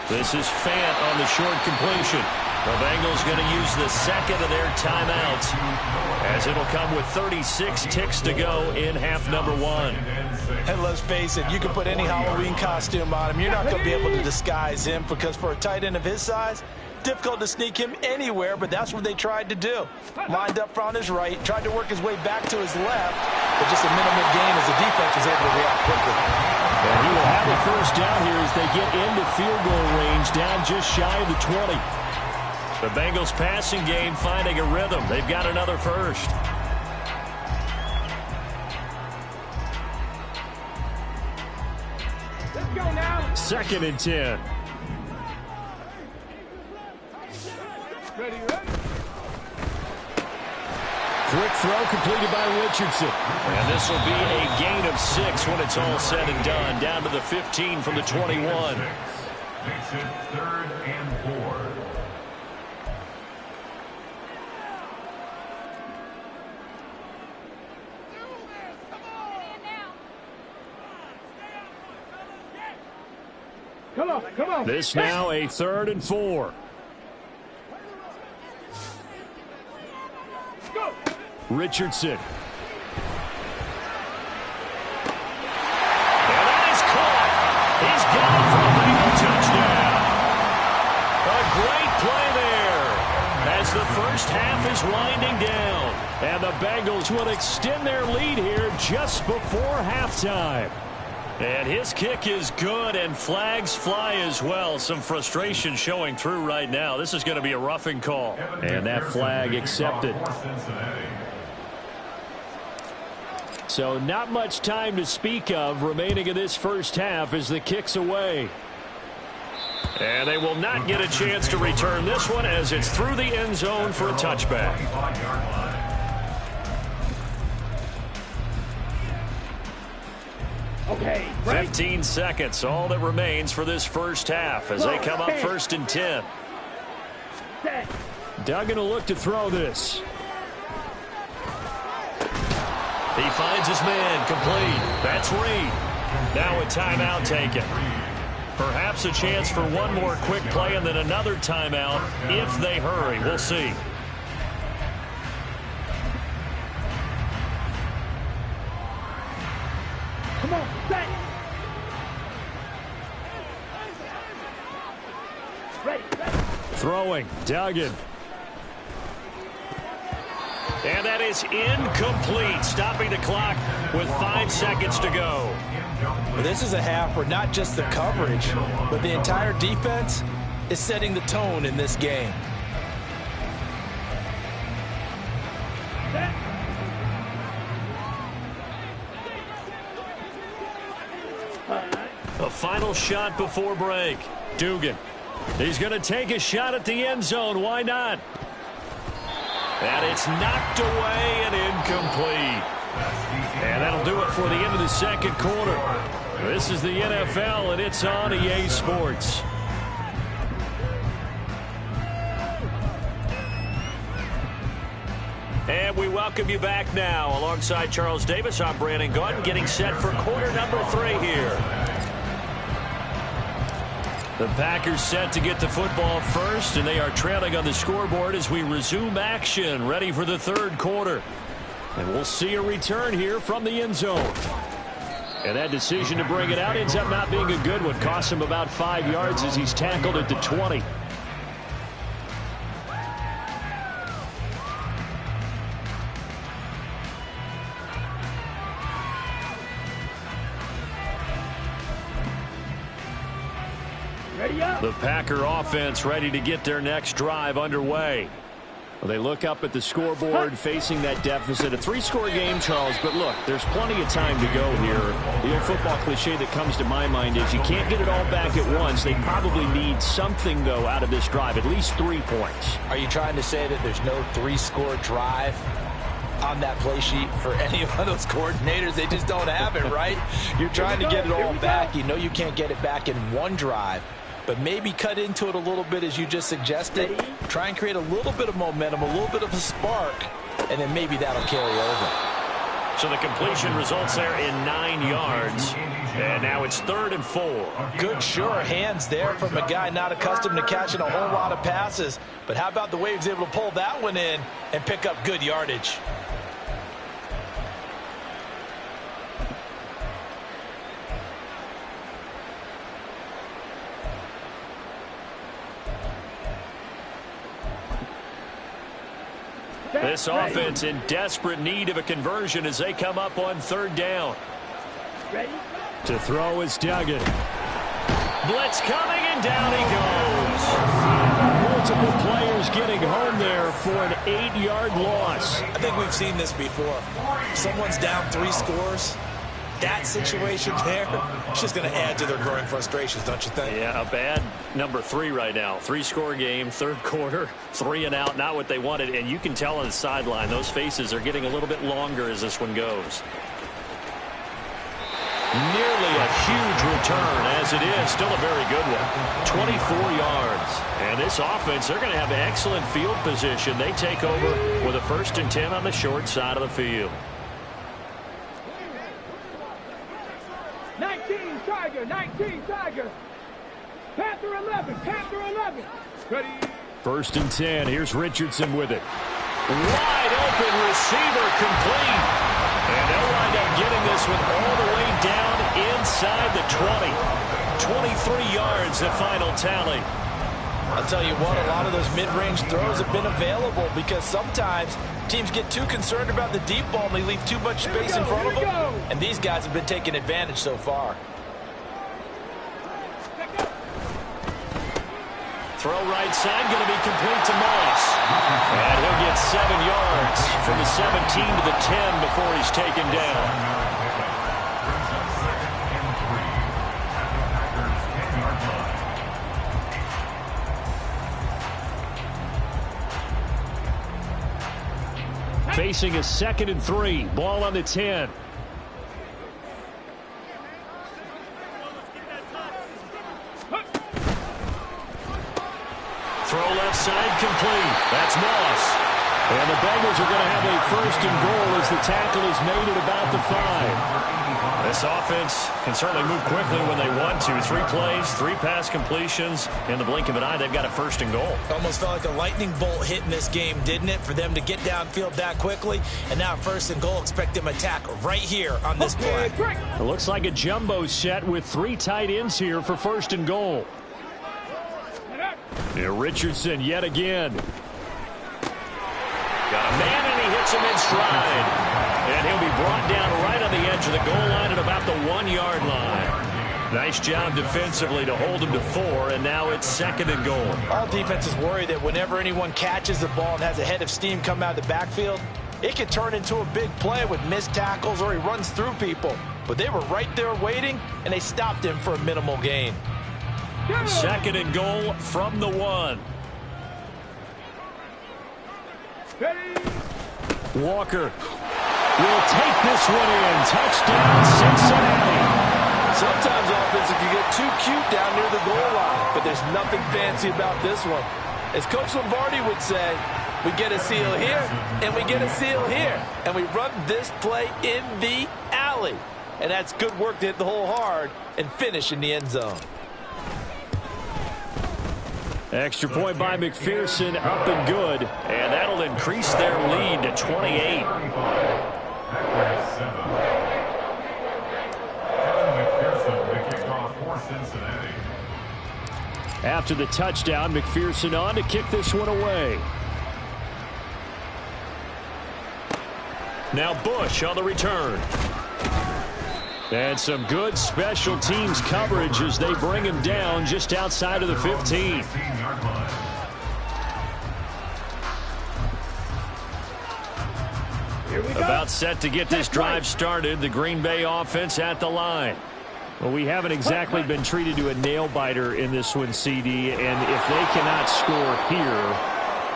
This is Fant on the short completion. The Bengals going to use the second of their timeouts, as it'll come with 36 ticks to go in half number 1. And let's face it, you can put any Halloween costume on him. You're not going to be able to disguise him, because for a tight end of his size, difficult to sneak him anywhere, but that's what they tried to do. Lined up on his right, tried to work his way back to his left, but just a minimal gain as the defense was able to react quickly. And he will have a first down here as they get into field goal range, down just shy of the 20. The Bengals passing game finding a rhythm. They've got another first. Let's go now. Second and 10. Ready. Quick throw completed by Richardson. And this will be a gain of 6 when it's all said and done. Down to the 15 from the 21. Makes it 3rd and 4. Come on. This now a 3rd and 4. Go. Richardson. And that is caught. He's got it for a Bengal touchdown. A great play there as the first half is winding down. And the Bengals will extend their lead here just before halftime. And his kick is good, and flags fly as well. Some frustration showing through right now. This is going to be a roughing call. And that flag accepted. So not much time to speak of remaining in this first half as the kick's away. And they will not get a chance to return this one as it's through the end zone for a touchback. Okay. 15 seconds, all that remains for this first half as they come up 1st and 10. Duggan will look to throw this. He finds his man complete. That's Reed. Now a timeout taken. Perhaps a chance for one more quick play and then another timeout if they hurry. We'll see. Come on, set. Ready. Throwing, Duggan. And that is incomplete, stopping the clock with 5 seconds to go. Well, this is a half where not just the coverage, but the entire defense is setting the tone in this game. A final shot before break. Dugan. He's going to take a shot at the end zone. Why not? And it's knocked away and incomplete. And that'll do it for the end of the second quarter. This is the NFL, and it's on EA Sports. And we welcome you back now. Alongside Charles Davis, I'm Brandon Gaudin, getting set for quarter number 3 here. The Packers set to get the football first, and they are trailing on the scoreboard as we resume action, ready for the third quarter. And we'll see a return here from the end zone. And that decision to bring it out ends up not being a good one. Costs him about 5 yards as he's tackled at the 20. The Packer offense ready to get their next drive underway. Well, they look up at the scoreboard facing that deficit. A 3-score game, Charles, but look, there's plenty of time to go here. The old football cliche that comes to my mind is you can't get it all back at once. They probably need something, though, out of this drive, at least 3 points. Are you trying to say that there's no 3-score drive on that play sheet for any one of those coordinators? They just don't have it, right? You're trying to get it all back. You know you can't get it back in one drive. But maybe cut into it a little bit as you just suggested. Try and create a little bit of momentum, a little bit of a spark, and then maybe that'll carry over. So the completion results there in 9 yards. And now it's 3rd and 4. Good, sure hands there from a guy not accustomed to catching a whole lot of passes. But how about the way he was able to pull that one in and pick up good yardage? This offense in desperate need of a conversion as they come up on 3rd down. Ready? To throw is Duggan. Blitz coming, and down he goes. Multiple players getting home there for an 8-yard loss. I think we've seen this before. Someone's down 3 scores. That situation there, it's just going to add to their growing frustrations, don't you think? Yeah, a bad number 3 right now. 3-score game, 3rd quarter, 3 and out, not what they wanted. And you can tell on the sideline, those faces are getting a little bit longer as this one goes. Nearly a huge return, as it is. Still a very good one. 24 yards. And this offense, they're going to have excellent field position. They take over with a 1st and 10 on the short side of the field. 19 Tiger. Panther 11. Ready? 1st and 10. Here's Richardson with it. Wide open receiver complete. And they'll wind up getting this one all the way down inside the 20. 23 yards, the final tally. I'll tell you what, a lot of those mid-range throws have been available because sometimes teams get too concerned about the deep ball and they leave too much space in front of them. And these guys have been taking advantage so far. Throw right side, going to be complete to Moss. And he'll get 7 yards from the 17 to the 10 before he's taken down. Facing a 2nd and 3. Ball on the 10. Throw left side complete. That's Moss. And the Bengals are going to have a 1st and goal as the tackle is made at about the 5. This offense can certainly move quickly when they want to. 3 plays, 3 pass completions. In the blink of an eye, they've got a 1st and goal. Almost felt like a lightning bolt hit in this game, didn't it? For them to get downfield that quickly. And now 1st and goal, expect them to attack right here on this play. It looks like a jumbo set with 3 tight ends here for 1st and goal. Here Richardson yet again. Got a man, and he hits him in stride. And he'll be brought down right on the edge of the goal line at about the 1-yard line. Nice job defensively to hold him to 4, and now it's 2nd and goal. All defenses worry that whenever anyone catches the ball and has a head of steam come out of the backfield, it could turn into a big play with missed tackles or he runs through people. But they were right there waiting, and they stopped him for a minimal gain. 2nd and goal from the 1. Walker will take this one in. Touchdown, Cincinnati. Sometimes offense can get too cute down near the goal line, but there's nothing fancy about this one. As Coach Lombardi would say, we get a seal here, and we get a seal here, and we run this play in the alley. And that's good work to hit the hole hard and finish in the end zone. Extra point by McPherson, up and good. And that'll increase their lead to 28. After the touchdown, McPherson on to kick this one away. Now Bush on the return. And some good special teams coverage as they bring him down just outside of the 15. About set to get this drive started. The Green Bay offense at the line. Well, we haven't exactly been treated to a nail-biter in this one, CD. And if they cannot score here,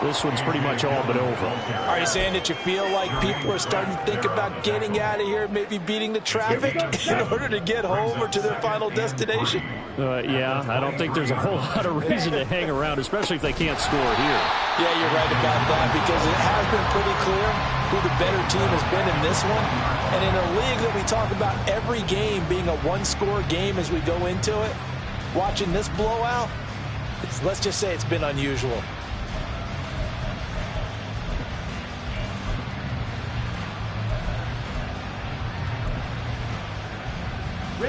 this one's pretty much all but over. Are you saying that you feel like people are starting to think about getting out of here, maybe beating the traffic in order to get home or to their final destination? Yeah, I don't think there's a whole lot of reason to hang around, especially if they can't score here. Yeah, you're right about that, because it has been pretty clear who the better team has been in this one. And in a league that we talk about every game being a one-score game as we go into it, watching this blowout, let's just say it's been unusual.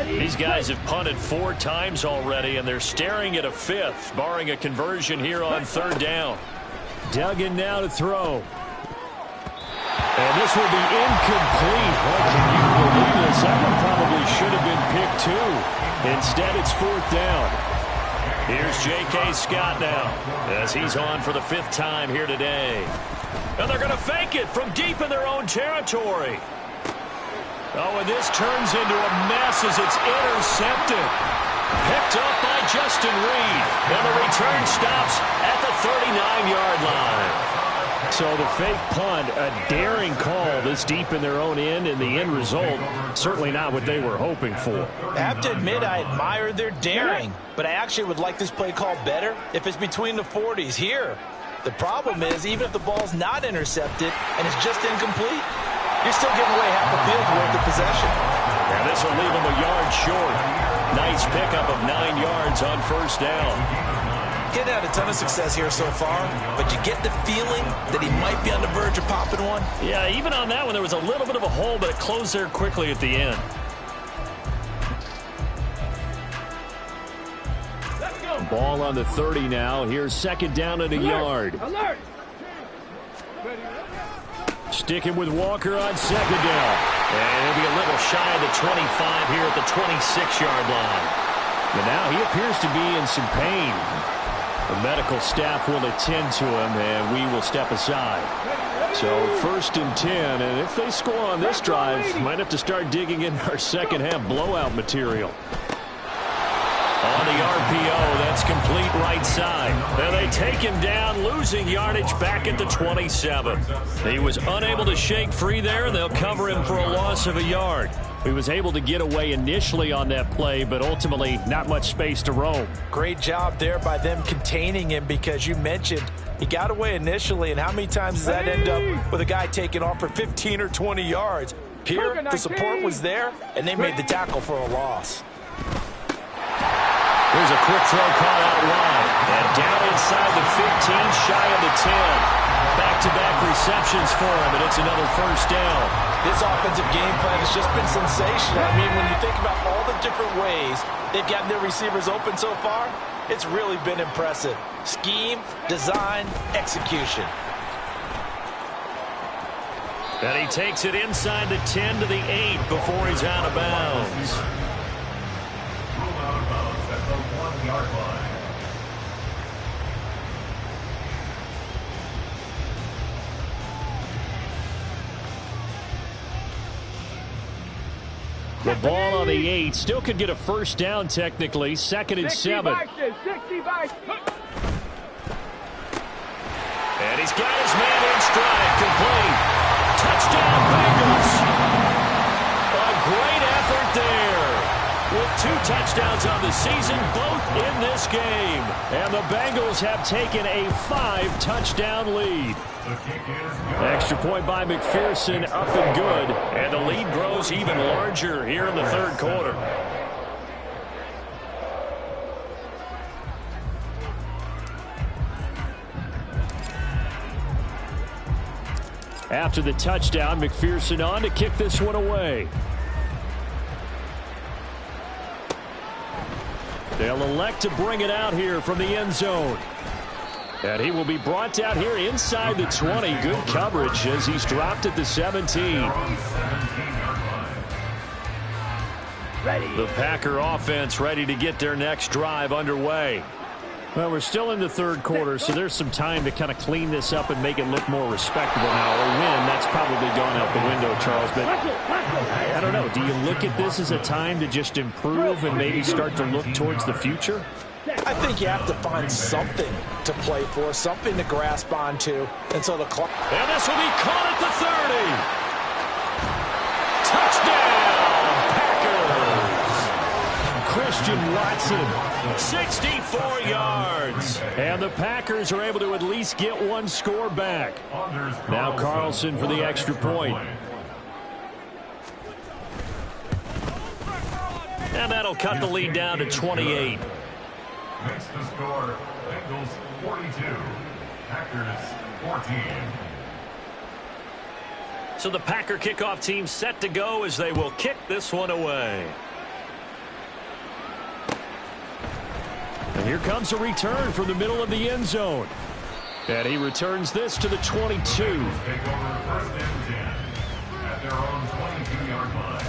These guys have punted 4 times already, and they're staring at a 5th, barring a conversion here on 3rd down. Duggan now to throw. And this will be incomplete. Boy, can you believe this? That one probably should have been picked too. Instead, it's 4th down. Here's J.K. Scott now as he's on for the 5th time here today. And they're going to fake it from deep in their own territory. Oh, and this turns into a mess as it's intercepted. Picked up by Justin Reed. And the return stops at the 39-yard line. So the fake punt, a daring call this deep in their own end, and the end result, certainly not what they were hoping for. I have to admit, I admire their daring, but I actually would like this play called better if it's between the 40s here. The problem is, even if the ball's not intercepted and it's just incomplete, you're still giving away half the field's worth of possession. And this will leave him a yard short. Nice pickup of 9 yards on 1st down. He's had a ton of success here so far, but you get the feeling that he might be on the verge of popping one. Yeah, even on that one, there was a little bit of a hole, but it closed there quickly at the end. Ball on the 30 now. Here's 2nd down and a yard. Alert! Sticking with Walker on 2nd down. And he'll be a little shy of the 25 here at the 26-yard line. But now he appears to be in some pain. The medical staff will attend to him, and we will step aside. So 1st and 10, and if they score on this drive, might have to start digging in our second-half blowout material. On the RPO, that's complete right side. And they take him down, losing yardage back at the 27. He was unable to shake free there. They'll cover him for a loss of a yard. He was able to get away initially on that play, but ultimately not much space to roam. Great job there by them containing him, because you mentioned he got away initially, and how many times does that end up with a guy taking off for 15 or 20 yards? Here, the support was there, and they made the tackle for a loss. Here's a quick throw caught out wide. And down inside the 15, shy of the 10. Back-to-back receptions for him, and it's another 1st down. This offensive game plan has just been sensational. I mean, when you think about all the different ways they've gotten their receivers open so far, it's really been impressive. Scheme, design, execution. And he takes it inside the 10 to the 8 before he's out of bounds. The ball on the 8. Still could get a 1st down technically. 2nd and 7. 65. And he's got his man in stride. Complete. Touchdown, Bengals. great effort there. With 2 touchdowns on the season, both in this game. And the Bengals have taken a 5-touchdown lead. Extra point by McPherson, up and good. And the lead grows even larger here in the third quarter. After the touchdown, McPherson on to kick this one away. They'll elect to bring it out here from the end zone. And he will be brought out here inside the 20. Good coverage as he's dropped at the 17. The Packer offense ready to get their next drive underway. Well, we're still in the third quarter, so there's some time to kind of clean this up and make it look more respectable now. A win, that's probably gone out the window, Charles. But I don't know. Do you look at this as a time to just improve and maybe start to look towards the future? I think you have to find something to play for, something to grasp onto until the clock. And this will be caught at the 30. Touchdown, Packers! Christian Watson, 64 yards. And the Packers are able to at least get one score back. Now Carlson for the extra point. And that'll cut the lead down to 28. Makes the score Bengals 42, Packers 14. So the Packer kickoff team set to go as they will kick this one away. And here comes a return from the middle of the end zone. And he returns this to the 22. Take over 1st and 10 at their own 22-yard line.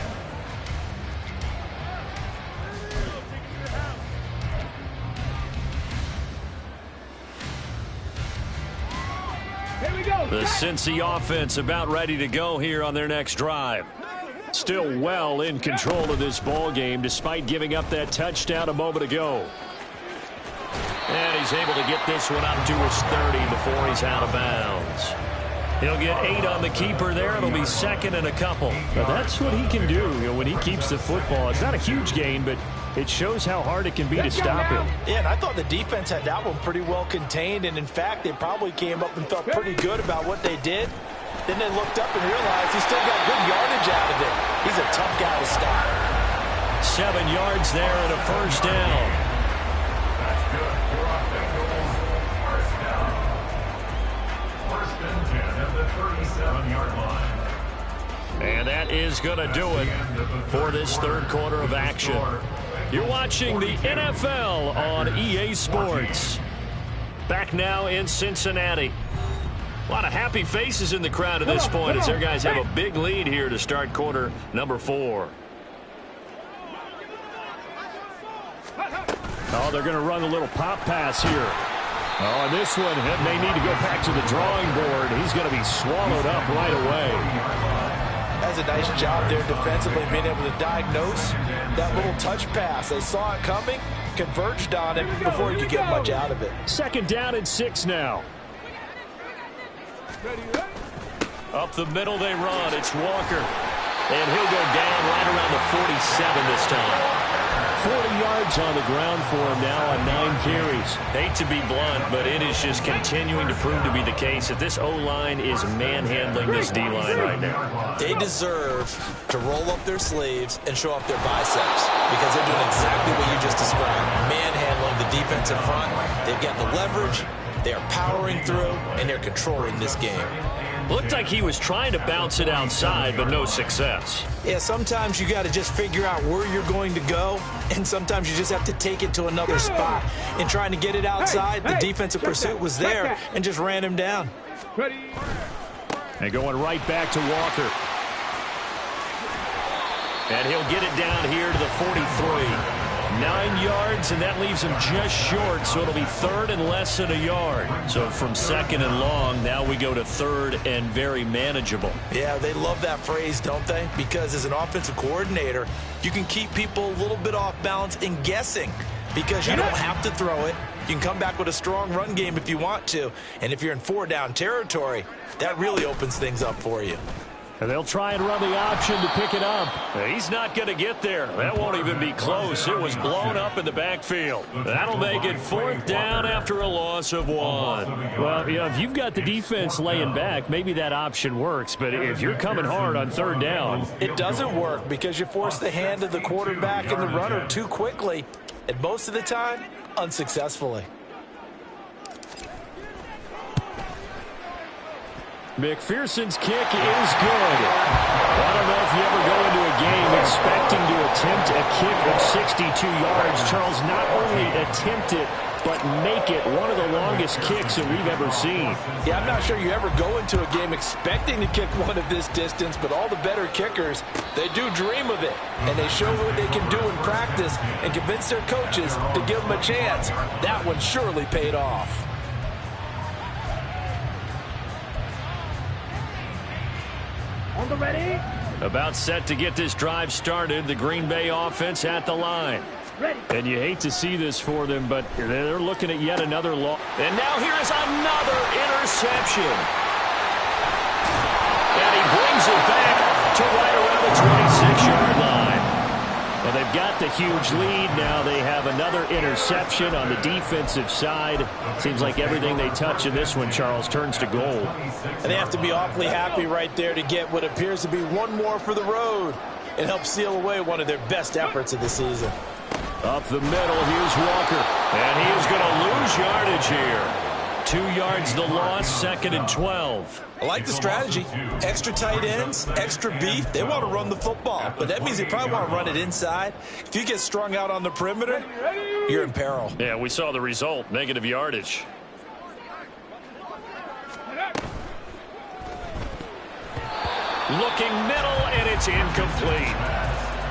The Cincy offense about ready to go here on their next drive. Still well in control of this ball game despite giving up that touchdown a moment ago. And he's able to get this one up to his 30 before he's out of bounds. He'll get 8 on the keeper there. It'll be 2nd and a couple. But that's what he can do, when he keeps the football. It's not a huge gain, but it shows how hard it can be to stop him. Yeah, and I thought the defense had that one pretty well contained. And, in fact, they probably came up and felt pretty good about what they did. Then they looked up and realized he still got good yardage out of it. He's a tough guy to stop. 7 yards there and a first down. That's good for our Bengals. First down. 1st and 10 at the 37-yard line. And that is going to do it for this third quarter of action. You're watching the NFL on EA Sports. Back now in Cincinnati. A lot of happy faces in the crowd at this point as their guys have a big lead here to start quarter number 4. Oh, they're going to run a little pop pass here. Oh, and this one may need to go back to the drawing board. He's going to be swallowed up right away. That's a nice job there defensively, being able to diagnose that little touch pass. They saw it coming, converged on it before he could get much out of it. 2nd down and 6 now. Up the middle they run. It's Walker. And he'll go down right around the 47 this time. 40 yards on the ground for him now on 9 carries. Hate to be blunt, but it is just continuing to prove to be the case that this O-line is manhandling this D-line right now. They deserve to roll up their sleeves and show off their biceps because they're doing exactly what you just described. Manhandling the defensive front. They've got the leverage. They are powering through, and they're controlling this game. Looked like he was trying to bounce it outside, but no success. Yeah, sometimes you got to just figure out where you're going to go, and sometimes you just have to take it to another spot. In trying to get it outside, the defensive pursuit was there and just ran him down. And going right back to Walker. And he'll get it down here to the 43. 9 yards, and that leaves him just short, so it'll be 3rd and less than a yard. So from 2nd and long, now we go to 3rd and very manageable. Yeah, they love that phrase, don't they? Because as an offensive coordinator, you can keep people a little bit off balance and guessing because you don't have to throw it. You can come back with a strong run game if you want to. And if you're in 4-down territory, that really opens things up for you. And they'll try and run the option to pick it up. He's not going to get there. That won't even be close. It was blown up in the backfield. That'll make it 4th down after a loss of 1. Well, you know, if you've got the defense laying back, maybe that option works. But if you're coming hard on 3rd down, it doesn't work because you force the hand of the quarterback and the runner too quickly. And most of the time, unsuccessfully. McPherson's kick is good. I don't know if you ever go into a game expecting to attempt a kick of 62 yards. Charles, not only attempt it, but make it one of the longest kicks that we've ever seen. Yeah, I'm not sure you ever go into a game expecting to kick one of this distance, but all the better kickers, they do dream of it. And they show what they can do in practice and convince their coaches to give them a chance. That one surely paid off. On the ready. About set to get this drive started, the Green Bay offense at the line. Ready. And you hate to see this for them, but they're looking at yet another loss. And now here's another interception. And he brings it back to right around the 26-yard line. Well, they've got the huge lead. Now they have another interception on the defensive side. Seems like everything they touch in this one, Charles, turns to gold. And they have to be awfully happy right there to get what appears to be one more for the road and help seal away one of their best efforts of the season. Up the middle, here's Walker. And he is going to lose yardage here. 2 yards the loss, 2nd and 12. I like the strategy. Extra tight ends, extra beef. They want to run the football, but that means they probably want to run it inside. If you get strung out on the perimeter, you're in peril. Yeah, we saw the result, negative yardage. Looking middle, and it's incomplete.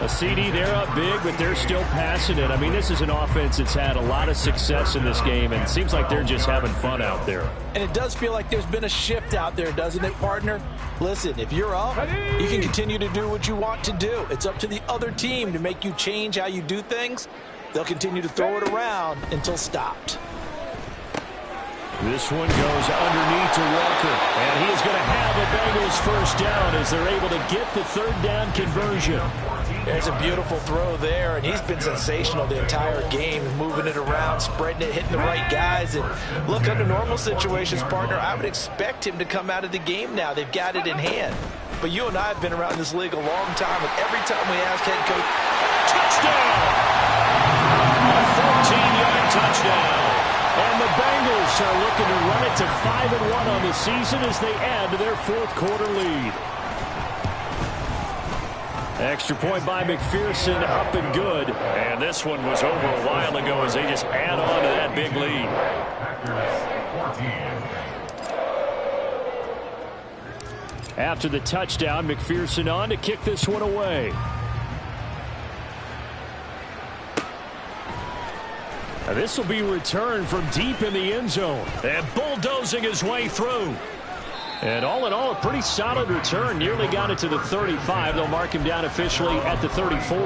A CD, they're up big, but they're still passing it. I mean, this is an offense that's had a lot of success in this game, and it seems like they're just having fun out there. And it does feel like there's been a shift out there, doesn't it, partner? Listen, if you're up, you can continue to do what you want to do. It's up to the other team to make you change how you do things. They'll continue to throw it around until stopped. This one goes underneath to Walker, and he is going to have a Bengals 1st down as they're able to get the 3rd down conversion. There's a beautiful throw there, and he's been sensational the entire game, moving it around, spreading it, hitting the right guys. And look, under normal situations, partner, I would expect him to come out of the game now. They've got it in hand. But you and I have been around this league a long time, and every time we ask head coach, touchdown! A 14-yard touchdown. And the Bengals are looking to run it to 5-1 on the season as they add to their 4th quarter lead. Extra point by McPherson, up and good. And this one was over a while ago as they just add on to that big lead. After the touchdown, McPherson on to kick this one away. And this will be returned from deep in the end zone. And bulldozing his way through. And all in all, a pretty solid return. Nearly got it to the 35. They'll mark him down officially at the 34.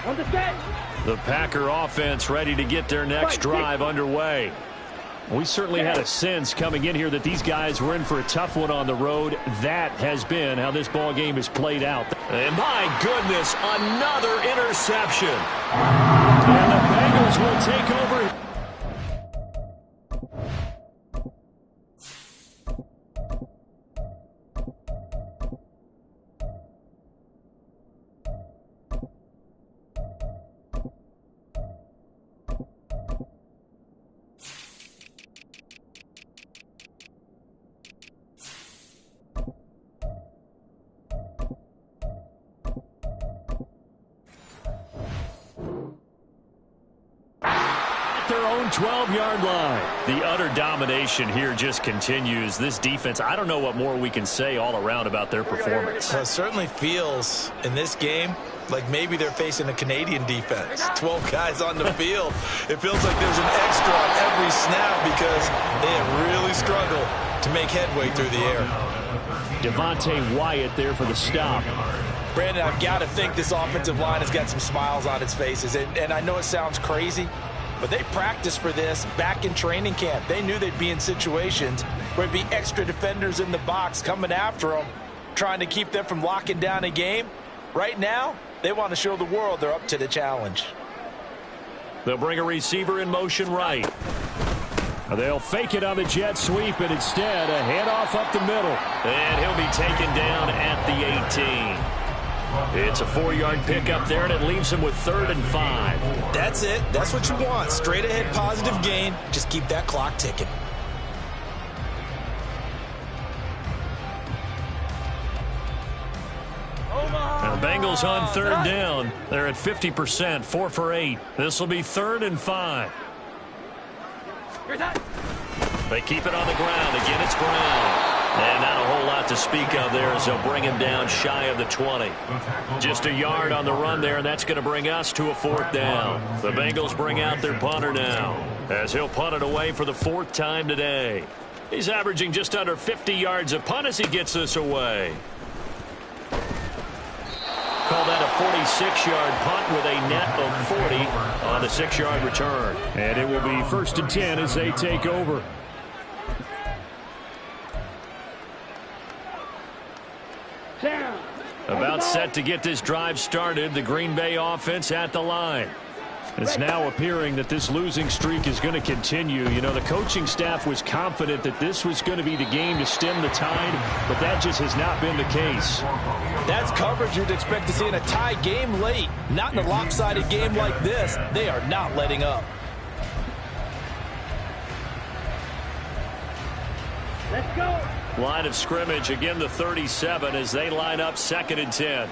On the set. The Packer offense ready to get their next drive underway. We certainly had a sense coming in here that these guys were in for a tough one on the road. That has been how this ball game is played out. And my goodness, another interception. And the Bengals will take over. Their own 12-yard line. The utter domination here just continues. This defense, I don't know what more we can say all around about their performance. Well, it certainly feels in this game like maybe they're facing a Canadian defense. 12 guys on the field. It feels like there's an extra on every snap because they have really struggled to make headway through the air. Devontae Wyatt there for the stop. Brandon, I've got to think this offensive line has got some smiles on its faces. And I know it sounds crazy, but they practiced for this back in training camp. They knew they'd be in situations where there'd be extra defenders in the box coming after them, trying to keep them from locking down a game. Right now, they want to show the world they're up to the challenge. They'll bring a receiver in motion right. They'll fake it on the jet sweep, and instead a handoff up the middle. And he'll be taken down at the 18. It's a 4-yard pickup there, and it leaves him with 3rd and 5. That's it. That's what you want. Straight ahead positive gain. Just keep that clock ticking. Now Bengals on 3rd down. They're at 50%, 4 for 8. This will be 3rd and 5. They keep it on the ground. Again, it's Brown. And not a whole lot to speak of there as they'll bring him down shy of the 20. Just a yard on the run there, and that's going to bring us to a 4th down. The Bengals bring out their punter now as he'll punt it away for the 4th time today. He's averaging just under 50 yards a punt as he gets this away. Call that a 46-yard punt with a net of 40 on the 6-yard return. And it will be 1st and 10 as they take over. About set to get this drive started. The Green Bay offense at the line. It's now appearing that this losing streak is going to continue. You know, the coaching staff was confident that this was going to be the game to stem the tide, but that just has not been the case. That's coverage you'd expect to see in a tie game late. Not in a lopsided game like this. They are not letting up. Let's go. Line of scrimmage, again the 37 as they line up 2nd and 10.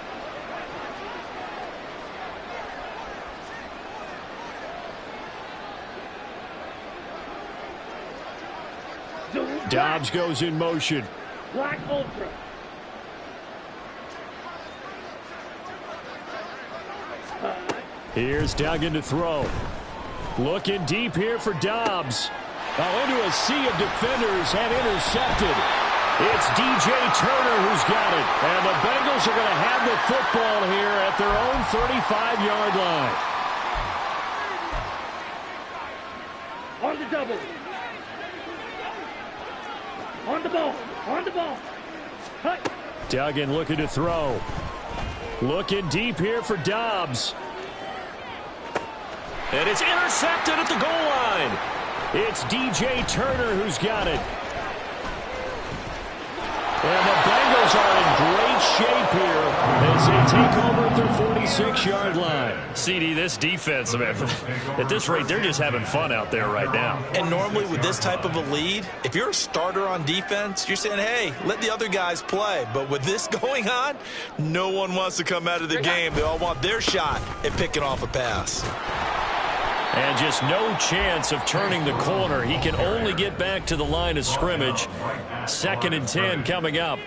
Dobbs goes in motion. Black Ultra. Here's Duggan to throw. Looking deep here for Dobbs. Into a sea of defenders and intercepted. It's DJ Turner who's got it. And the Bengals are going to have the football here at their own 35-yard line. On the double. On the ball. On the ball. Hey. Duggan looking to throw. Looking deep here for Dobbs. And it's intercepted at the goal line. It's DJ Turner who's got it. And the Bengals are in great shape here as they take over at their 46-yard line. CD, this defense, man, at this rate, they're just having fun out there right now. And normally with this type of a lead, if you're a starter on defense, you're saying, hey, let the other guys play. But with this going on, no one wants to come out of the game. They all want their shot at picking off a pass. And just no chance of turning the corner. He can only get back to the line of scrimmage. 2nd and 10 coming up.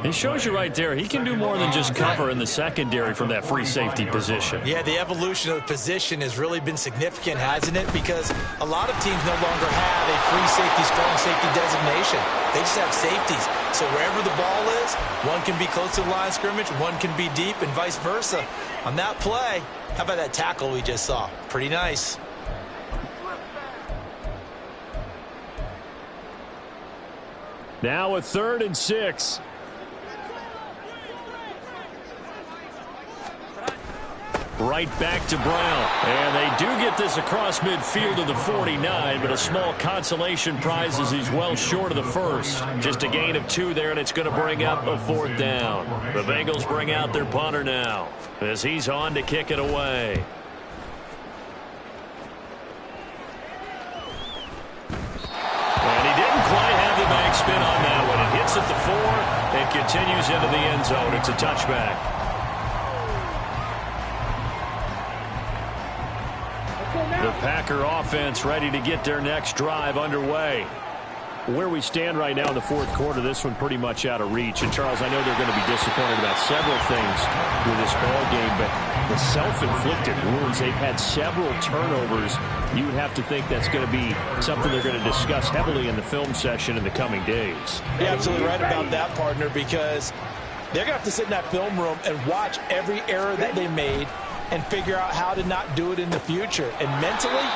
It shows you right there, he can do more than just cover in the secondary from that free safety position. Yeah, the evolution of the position has really been significant, hasn't it? Because a lot of teams no longer have a free safety, strong safety designation. They just have safeties. So wherever the ball is, one can be close to the line of scrimmage, one can be deep, and vice versa. On that play, how about that tackle we just saw? Pretty nice. Now a 3rd and 6. Right back to Brown. And they do get this across midfield to the 49, but a small consolation prize as he's well short of the first. Just a gain of 2 there, and it's going to bring up a 4th down. The Bengals bring out their punter now as he's on to kick it away. And he didn't quite have the backspin on that one. It hits at the 4 and continues into the end zone. It's a touchback. The Packer offense ready to get their next drive underway. Where we stand right now in the 4th quarter, this one pretty much out of reach. And, Charles, I know they're going to be disappointed about several things with this ball game, but the self-inflicted wounds, they've had several turnovers. You would have to think that's going to be something they're going to discuss heavily in the film session in the coming days. You're absolutely right about that, partner, because they're going to have to sit in that film room and watch every error that they made and figure out how to not do it in the future. And mentally,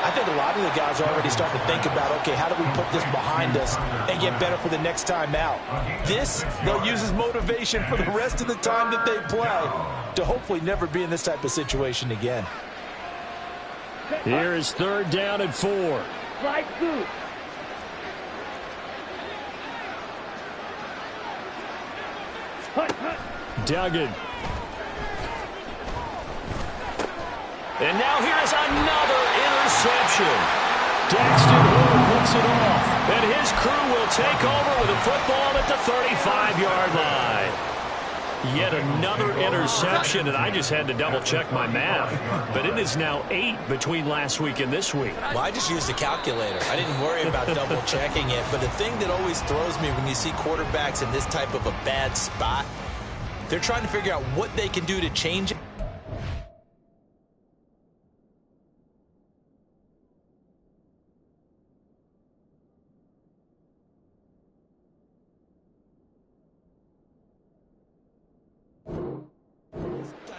I think a lot of the guys are already starting to think about, okay, how do we put this behind us and get better for the next time out? This, they'll use as motivation for the rest of the time that they play to hopefully never be in this type of situation again. Here is 3rd down and 4. Strike 2. Duggan. And now here's another interception. Daxton Hood puts it off, and his crew will take over with a football at the 35-yard line. Yet another interception, and I just had to double-check my math. But it is now 8 between last week and this week. Well, I just used a calculator. I didn't worry about double-checking it. But the thing that always throws me when you see quarterbacks in this type of a bad spot, they're trying to figure out what they can do to change it.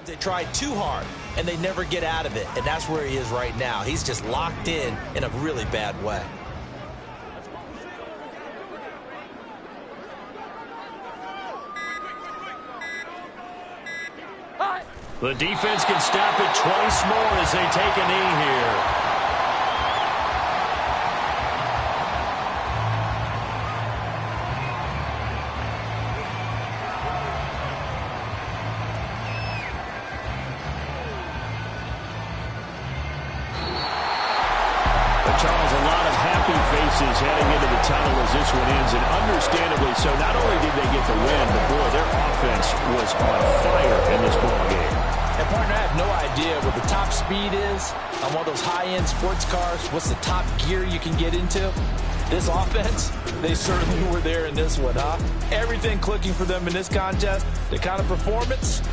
They try too hard, and they never get out of it, and that's where he is right now. He's just locked in a really bad way. The defense can stop it twice more as they take a knee here. Charles, a lot of happy faces heading into the tunnel as this one ends, and understandably so. Not only did they get the win, but boy, their offense was on fire in this ball game. And partner, I have no idea what the top speed is on one of those high-end sports cars. What's the top gear you can get into? This offense, they certainly were there in this one, huh? Everything clicking for them in this contest. The kind of performance,